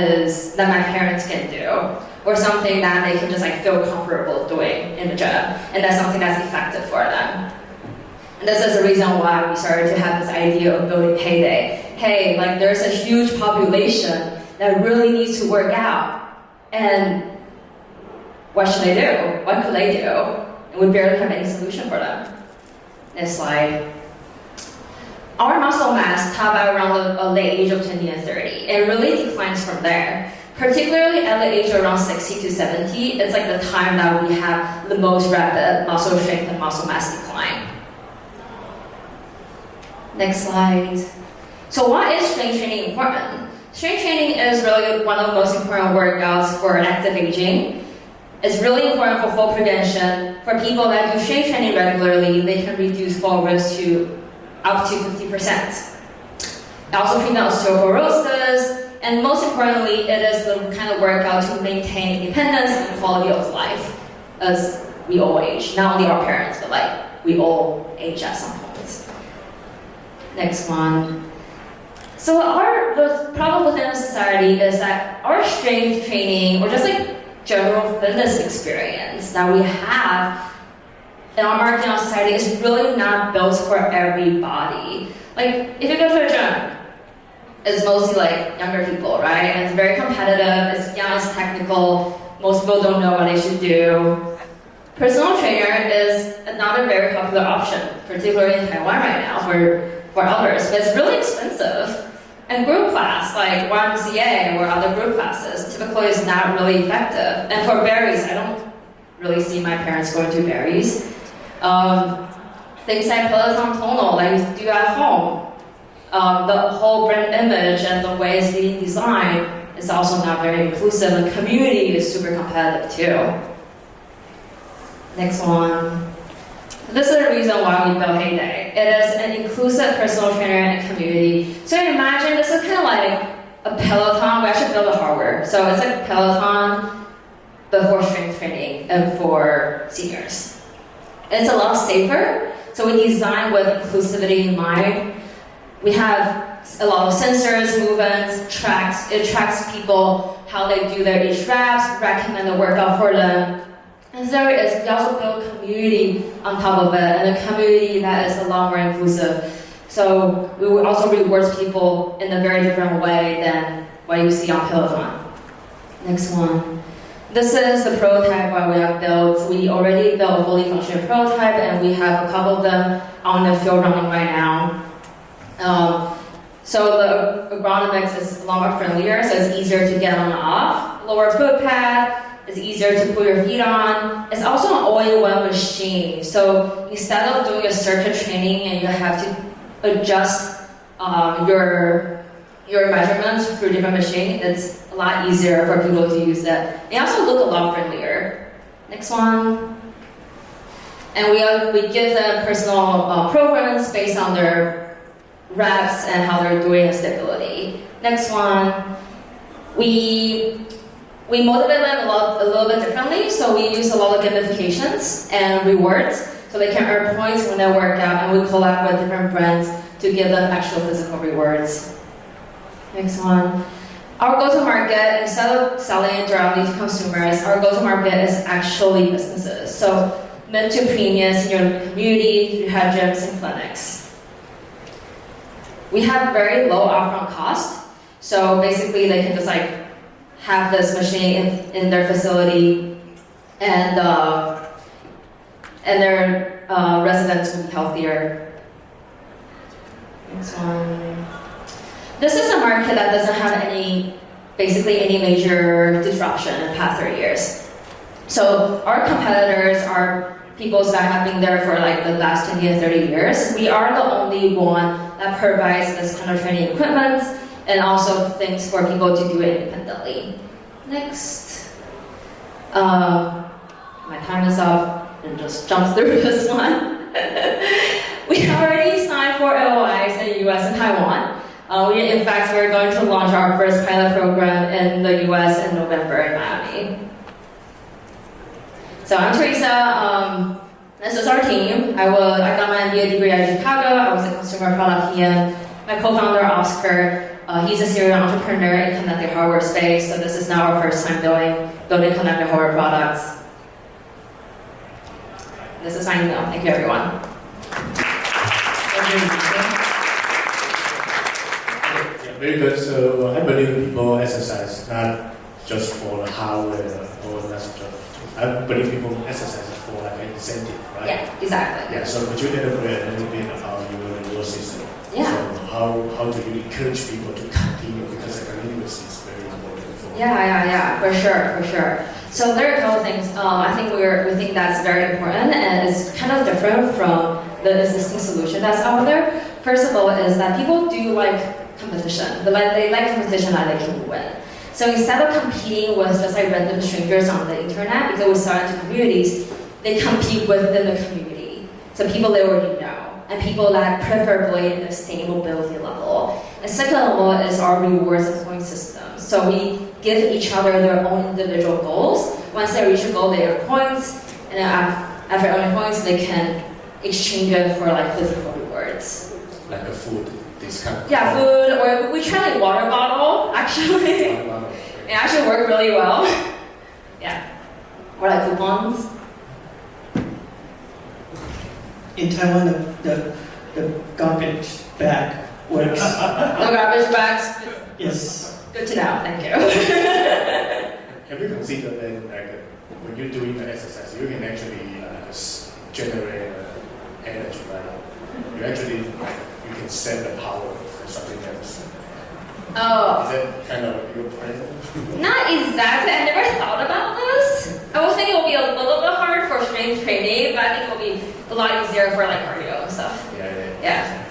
my parents can do, or something that they can just like feel comfortable doing in the gym, and that's something that's effective for them. And this is the reason why we started to have this idea of building Payday. Hey, like there's a huge population that really needs to work out, and what should they do? What could they do? And we barely have any solution for them. Next slide. Our muscle mass top out around the late age of 20 and 30. It really declines from there. Particularly at the age of around 60 to 70, it's like the time that we have the most rapid muscle strength and muscle mass decline. Next slide. So why is strength training important? Strength training is really one of the most important workouts for active aging. It's really important for fall prevention. For people that do strength training regularly, they can reduce fall risk to up to 50%. It also prevents osteoporosis, and most importantly, it is the kind of workout to maintain independence and quality of life as we all age. Not only our parents, but like we all age at some point. Next one. So the problem within society is that our strength training, or just like general fitness experience that we have in our marketing on society, is really not built for everybody. Like, if you go to a gym, it's mostly like younger people, right? And it's very competitive, it's young, it's technical, most people don't know what they should do. Personal trainer is another very popular option, particularly in Taiwan right now for others, but it's really expensive. And group class, like YMCA or other group classes, typically is not really effective. And for berries, I don't really see my parents going to berries. Things like Peloton Tonal that you do at home. The whole brand image and the way it's being designed is also not very inclusive, and community is super competitive too. Next one. This is the reason why we built Heyday. It is an inclusive personal trainer and community. So imagine this is kind of like a Peloton. We actually built the hardware. So it's like Peloton, but for strength training and for seniors. It's a lot safer. So we designed with inclusivity in mind. We have a lot of sensors, movements, tracks. It tracks people, how they do their each reps, recommend a workout for them. And there is, we also build community on top of it, and a community that is a lot more inclusive. So we will also reward people in a very different way than what you see on Peloton. Next one. This is the prototype that we have built. We already built a fully functioning prototype, and we have a couple of them on the field running right now. So the ergonomics is a lot more friendlier, so it's easier to get on and off. Lower foot pad, It's easier to put your feet on. It's also an all-in-one machine. So instead of doing a circuit training and you have to adjust your measurements through different machines, it's a lot easier for people to use it. They also look a lot friendlier. Next one. And we give them personal programs based on their reps and how they're doing stability. Next one. We motivate them a little bit differently, so we use a lot of gamifications and rewards, so they can earn points when they work out, and we collab with different brands to give them actual physical rewards. Next one. Our go-to-market, instead of selling directly to consumers, our go-to-market is actually businesses. So mid to premiums in your community, you have gyms and clinics. We have very low upfront cost, so basically they can just have this machine in their facility, and their residents will be healthier. Next one. This is a market that doesn't have basically any major disruption in the past 30 years. So our competitors are people that have been there for the last 20 and 30 years. We are the only one that provides this kind of training equipment and also things for people to do it independently. Next. My time is up, and just jump through this one. We have already signed 4 LOIs in the US and Taiwan. In fact, we're going to launch our first pilot program in the US in November in Miami. So I'm Teresa. This is our team. I got my MBA degree at Chicago. I was a consumer product PM. My co-founder, Oscar, he's a serial entrepreneur in connected hardware space. So this is now our first time building connected hardware products. This is my email. Thank you, everyone. Very good. So I believe people exercise not just for the hardware or not just. I believe people exercise for an incentive, right? Yeah, exactly. Yeah. So could you elaborate a little bit about your reward system? Yeah. So how do you encourage people to continue, because academics is very important for. Yeah, for sure. So there are a couple things. I think we think that's very important, and it's kind of different from the existing solution that's out there. First of all, is that people do like competition, but they like competition that they can win. So instead of competing with just random strangers on the internet, because we start into communities, they compete within the community. So people they already know, and people that preferably in the same mobility level. And second of all is our rewards and point system. So we give each other their own individual goals. Once they reach a goal, they earn points, and then after earning points, they can exchange it for physical rewards. Like a food discount. Yeah, food, or we try water bottle, actually. Water bottle. It actually worked really well. Yeah. Or coupons. In Taiwan, the garbage bag works. The garbage bags? Yes. Good to know, thank you. Have you considered that when you're doing the exercise, you can actually generate energy, right? You actually you can send the power for something else. Oh. Is that kind of your plan? Not exactly. I never thought about this. I was thinking it would be a little bit hard for strength training, but I think it will be a lot easier for cardio and stuff. Yeah.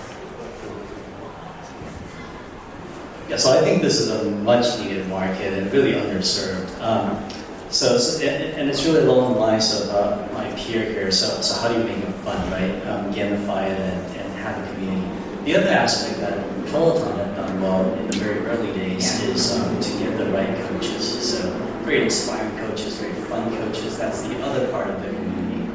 Yeah, so I think this is a much needed market and really underserved. And it's really along the lines of my peer here. So how do you make it fun, right? Gamify it and have a community. The other aspect that Peloton have done well in the very early days is to get the right coaches. So very inspiring coaches, very fun coaches. That's the other part of the community.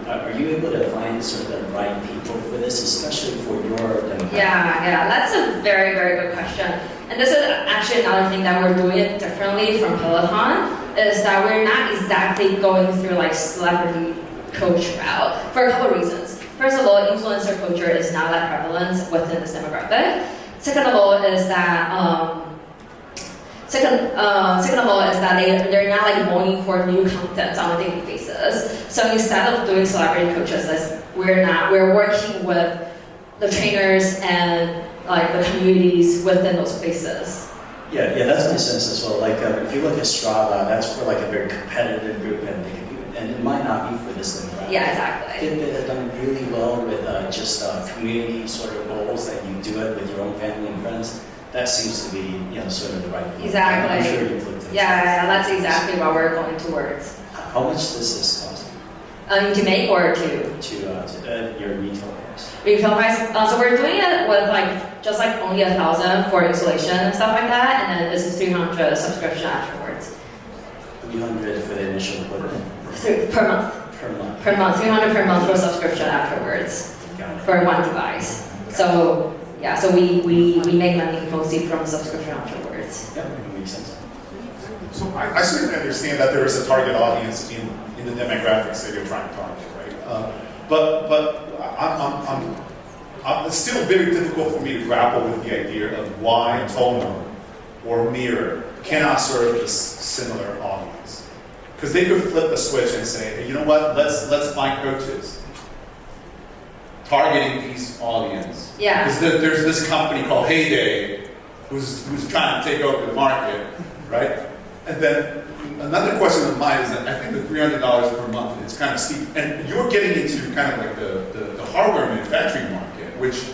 Are you able to find sort of the right people for this, especially for your demographic? Yeah, that's a very, very good question. And this is actually another thing that we're doing it differently from Peloton, is that we're not exactly going through celebrity coach route for a couple of reasons. First of all, influencer culture is not that prevalent within this demographic. Second of all is that they're not longing for new content on a daily basis. So instead of doing celebrity coaches, we're working with the trainers and the communities within those places. Yeah, that's my sense as well. Like if you look at Strava, that's for like a very competitive group, and it might not be for this demographic. Yeah, exactly. Fitbit has done really well with just community sort of goals that you do it with your own family and friends. That seems to be, sort of the right point. Exactly. I'm sure you've looked at Yeah, that's exactly what we're going towards. How much does this cost? To make or to? To your retail price. Retail price. So we're doing it with just only 1,000 for installation and stuff like that, and then this is 300 subscription afterwards. 300 for the initial equipment. Per month. Per month. 300 per month for subscription afterwards. For one device. So yeah, so we make money mostly from subscription afterwards. Yeah, that makes sense. So I certainly understand that there is a target audience in the demographics that you're trying to target, right? But it's still very difficult for me to grapple with the idea of why Tono or Mirror cannot serve this similar audience. Because they could flip the switch and say, hey, you know what? Let's find coaches targeting these audience. Yeah. Because there's this company called Heyday who's trying to take over the market, right? And then another question of mine is that I think the $300 per month is kind of steep, and you're getting into kind of like the hardware manufacturing market, which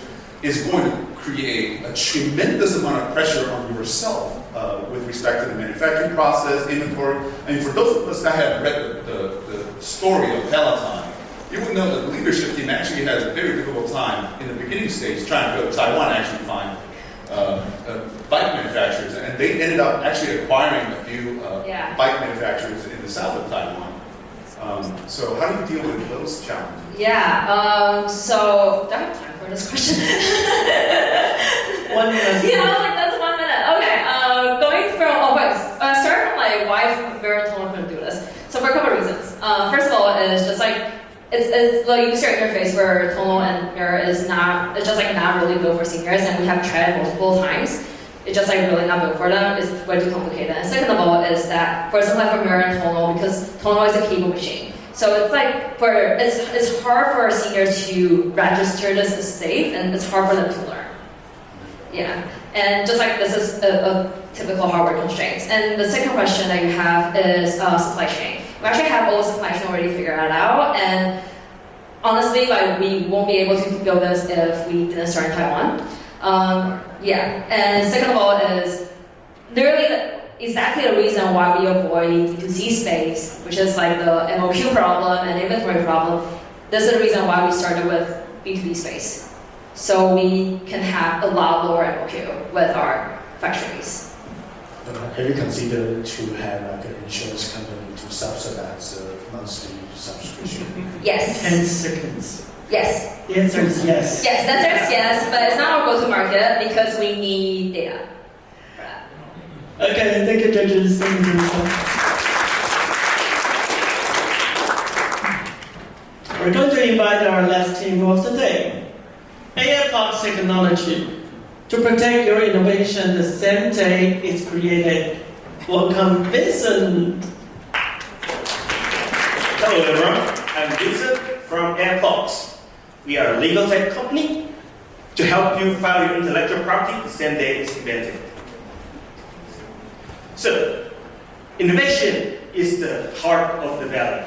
is going to create a tremendous amount of pressure on yourself with respect to the manufacturing process, inventory. I mean, for those of us that have read the story of Peloton, you would know that the leadership team actually had a very difficult time in the beginning stage trying to go to Taiwan and actually find bike manufacturers, and they ended up actually acquiring a few bike manufacturers in the south of Taiwan. So how do you deal with those challenges? Yeah, so do I have time for this question? 1 minute. That's 1 minute. Okay, going from, start from why Veritone couldn't do this. So for a couple of reasons. First of all, it's just it's the user interface for Tono and Mirror is not, it's just not really built for seniors, and we have tried multiple times. It's just really not built for them. It's way too complicated. And second of all is that, for example, for Mirror and Tono, because Tono is a keyboard machine. So it's it's hard for seniors to register this as safe, and it's hard for them to learn. Yeah, and just this is a typical hardware constraints. And the second question that you have is supply chain. We actually have all the supply chain already figured out, and honestly, we won't be able to build this if we didn't start in Taiwan. And second of all is literally exactly the reason why we avoid D2C space, which is the MOQ problem and inventory problem. This is the reason why we started with B2B space. So we can have a lot lower MOQ with our factories. Have you considered to have an insurance company to subsidize the monthly subscription? Yes. 10 seconds. Yes. The answer is yes. Yes, the answer is yes, but it's not our go-to-market because we need data for that. Okay, thank you, judges. Thank you. We're going to invite our last team of the day. AI Box Technology. To protect your innovation the same day it's created. Welcome, Vincent. Hello everyone, I'm Vincent from AirPods. We are a legal tech company to help you file your intellectual property the same day it's invented. So, innovation is the heart of the value.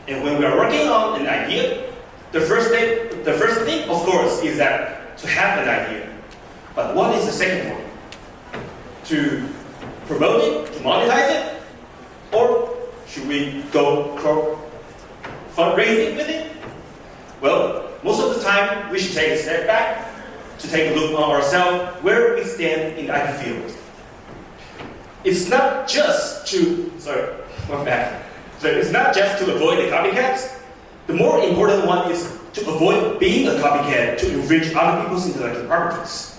And when we are working on an idea, the first thing, of course, is that to have an idea. But what is the second one? To promote it, to monetize it? Or should we go fundraising with it? Well, most of the time, we should take a step back to take a look on ourselves where we stand in the IT field. It's not just to, it's not just to avoid the copycats. The more important one is to avoid being a copycat to infringe other people's intellectual properties.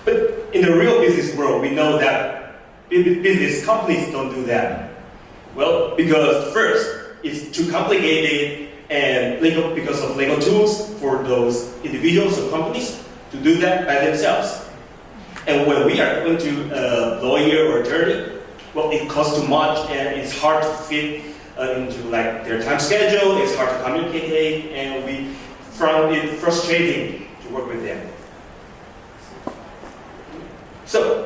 But in the real business world, we know that business companies don't do that. Well, because first, it's too complicated and because of legal tools for those individuals or companies to do that by themselves. And when we are going to a lawyer or attorney, well, it costs too much and it's hard to fit into their time schedule, it's hard to communicate, and we found it frustrating to work with them.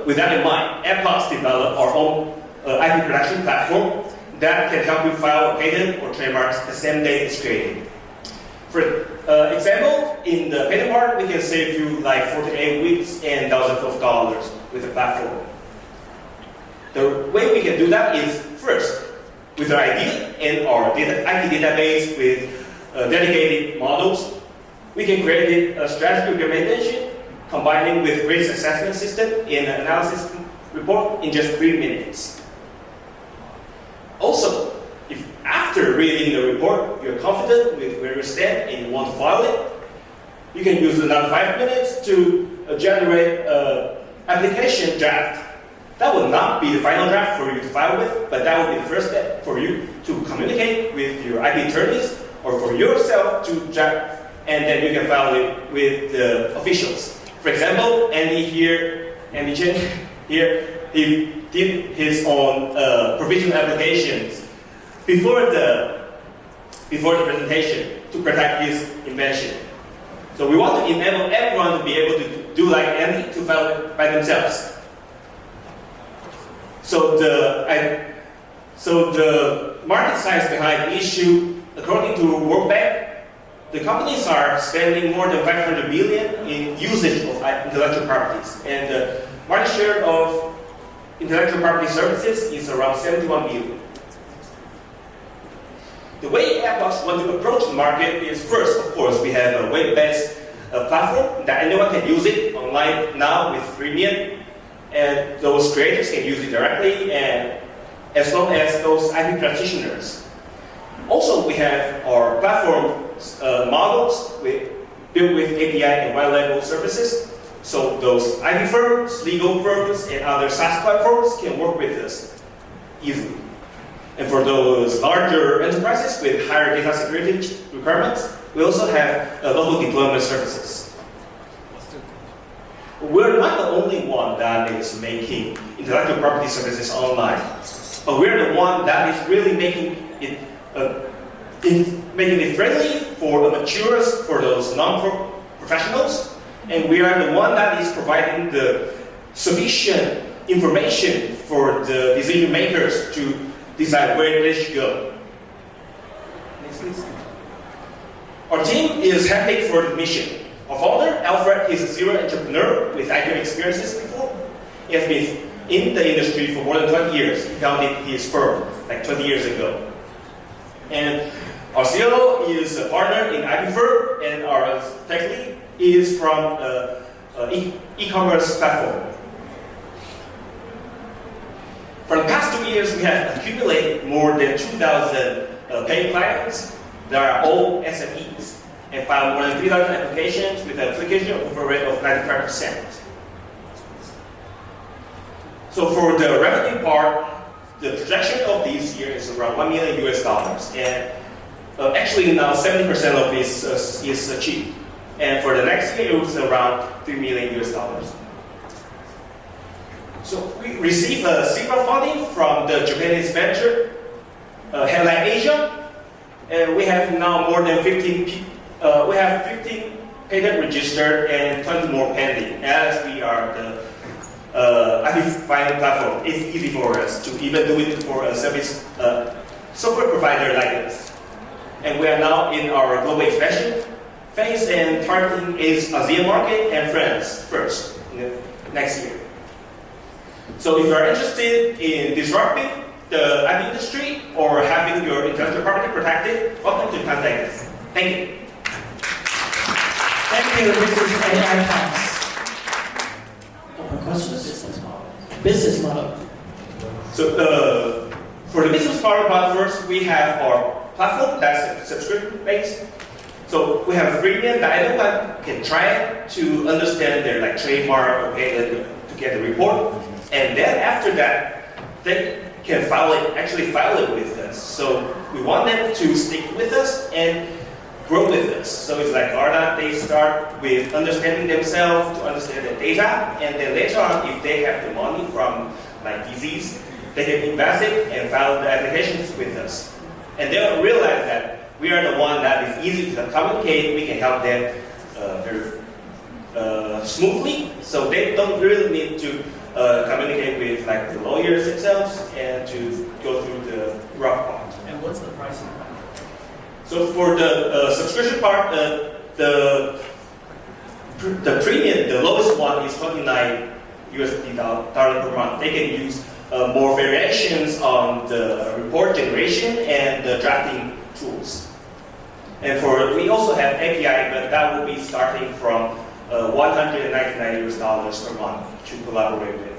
with that in mind, AppPlus developed our own IP production platform that can help you file a patent or trademarks the same day it's created. For example, in the patent part, we can save you like 48 weeks and thousands of dollars with the platform. The way we can do that is first, with our idea and our IP database with dedicated models, we can create a strategy recommendation combining with risk assessment system in an analysis report in just 3 minutes. Also, if after reading the report, you're confident with where you stand and you want to file it, you can use another 5 minutes to generate an application draft. That will not be the final draft for you to file with, but that will be the first step for you to communicate with your IP attorneys or for yourself to draft, and then you can file it with the officials. For example, Andy Chen here, he did his own provisional applications before the presentation to protect his invention. So we want to enable everyone to be able to do like Andy, to file it by themselves. So the market size behind the issue, according to World Bank, the companies are spending more than 500 billion in usage of intellectual properties, and the market share of intellectual property services is around 71 billion. The way AppBox want to approach the market is first, of course, we have a web-based platform that anyone can use it online now with freemium, and those creators can use it directly, and as long as those IP practitioners. Also, we have our platform models built with API and white label services. So those IP firms, legal firms, and other SaaS platforms can work with us easily. And for those larger enterprises with higher data security requirements, we also have local deployment services. We're not the only one that is making intellectual property services online, but we're the one that is really making it friendly for amateurs, for those non-professionals, and we are the one that is providing the sufficient information for the decision makers to decide where they should go. Next, please. Our team is handpicked for the mission. Our founder, Alfred, is a serial entrepreneur with IPO experiences before. He has been in the industry for more than 20 years. He founded his firm like 20 years ago. And our CLO is a partner in IP firm, and our tech lead is from e-commerce platform. For the past 2 years, we have accumulated more than 2,000 paid clients that are all SMEs, and filed more than 3,000 applications with an application approval rate of 95%. So for the revenue part, the projection of this year is around $1 million US, and actually now 70% of this is achieved. And for the next year, it was around $3 million US. So we received seed funding from the Japanese venture, Headline Asia, and we have now more than 15 patents registered and 20 more pending. As we are the IP filing platform, it's easy for us to even do it for a service software provider like us. And we are now in our global expansion phase and targeting is ASEAN market and France first next year. So if you are interested in disrupting the IP industry or having your intellectual property protected, welcome to contact us. Thank you. Thank you. This is AI Talks. Open questions. Business model. So for the business model part, first we have our platform that's subscription based. So we have a freemium that anyone can try it to understand their like trademark or to get the report. And then after that, they can file it with us. So we want them to stick with us and grow with us. So it's like startup, they start with understanding themselves to understand the data, and then later on, if they have the money from like disease, they can invest it and file the applications with us. And they'll realize that we are the one that is easy to communicate. We can help them very smoothly, so they don't really need to communicate with like the lawyers themselves and to go through the rough part. And what's the pricing? So for the subscription part, the premium, the lowest one is $29 per month. They can use more variations on the report generation and the drafting tools. And we also have API, but that will be starting from $199 per month to collaborate with.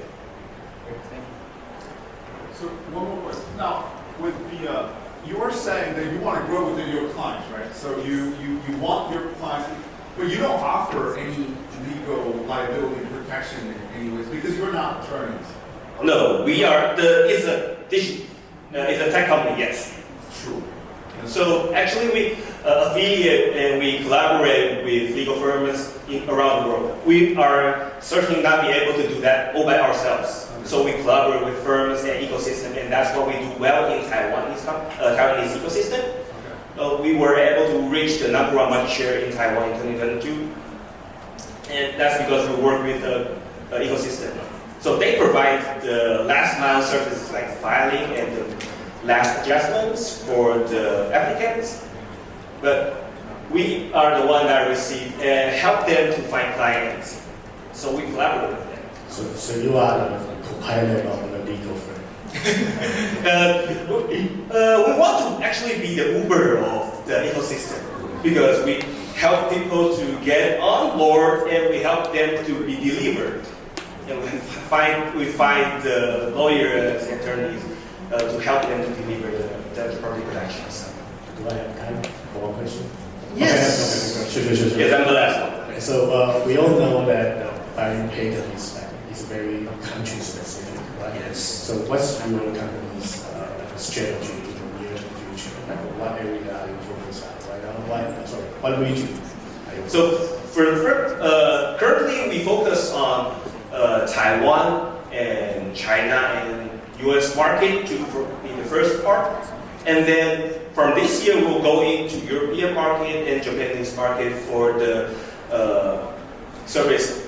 So one more question. Now, with the you are saying that you want to grow within your clients, right? So you want your clients, but you don't offer any legal liability protection in any ways because you're not attorneys. No, we are it's a tech company, yes. True. So actually we affiliate and we collaborate with legal firms around the world. We are certainly not be able to do that all by ourselves. So we collaborate with firms and ecosystem, and that's what we do well in Taiwanese ecosystem. We were able to reach the #1 market share in Taiwan in 2022, and that's because we work with the ecosystem. So they provide the last mile services like filing and the last adjustments for the applicants, but we are the one that receive and help them to find clients. So we collaborate with them. So you are the co-pilot of the legal firm. We want to actually be the Uber of the ecosystem because we help people to get on board and we help them to be delivered. And we find the lawyers and attorneys to help them to deliver the property protections. Do I have time for one question? Yes. Okay, sure. Yes, I'm the last one. Okay, so we all know that filing patents is very country specific, right? Yes. So what's your company's strategy in the near future? Like what area are you focused on right now? What region? So currently we focus on Taiwan and China and US market to be the first part. And then from this year we'll go into European market and Japanese market for the service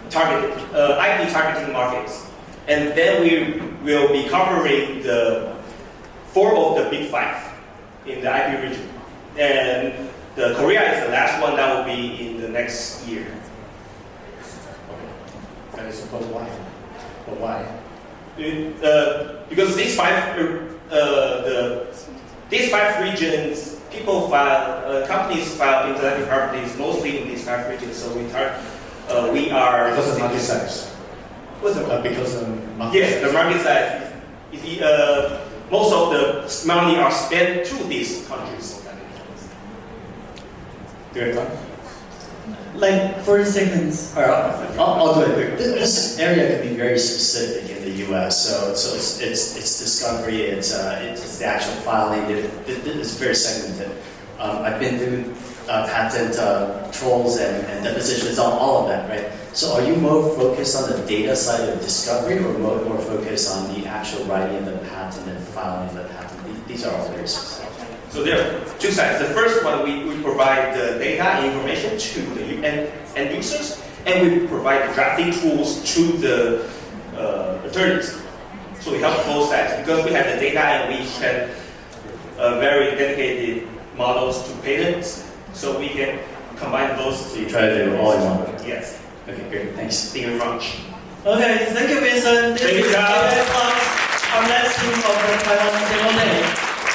targeted, IP targeting markets. And then we will be covering the 4 of the big 5 in the IP region. And the Korea is the last one that will be in the next year. I suppose why? But why? Because these 5 regions, people file, companies file intellectual properties mostly in these 5 regions. So we are because of market size. What's the because of market yes, size. the market size. Most of the money are spent to these countries. Do you have time? Like 40 seconds. All right, I'll do it quick. This area can be very specific in the U.S. So it's discovery, it's the actual filing. It's very segmented. I've been through patent trolls and depositions, all of that, right? So are you more focused on the data side of discovery, or more focused on the actual writing of the patent and filing of the patent? These are all very specific. So there are 2 sides. The first one, we provide the data and information to the end users, and we provide the drafting tools to the attorneys. So we help both sides because we have the data and we have very dedicated models to patents, so we can combine those. So you try to do all in one. Yes. Okay, great. Thanks. Thank you very much. Okay, thank you, Vincent. This Thank you, is John. our last team of the Taiwan Demo Day.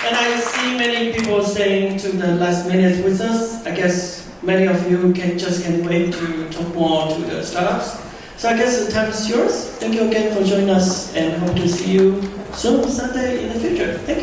And I see many people staying to the last minute with us. I guess many of you can't wait to talk more to the startups. So I guess the time is yours. Thank you again for joining us and hope to see you soon, Sunday in the future. Thank you.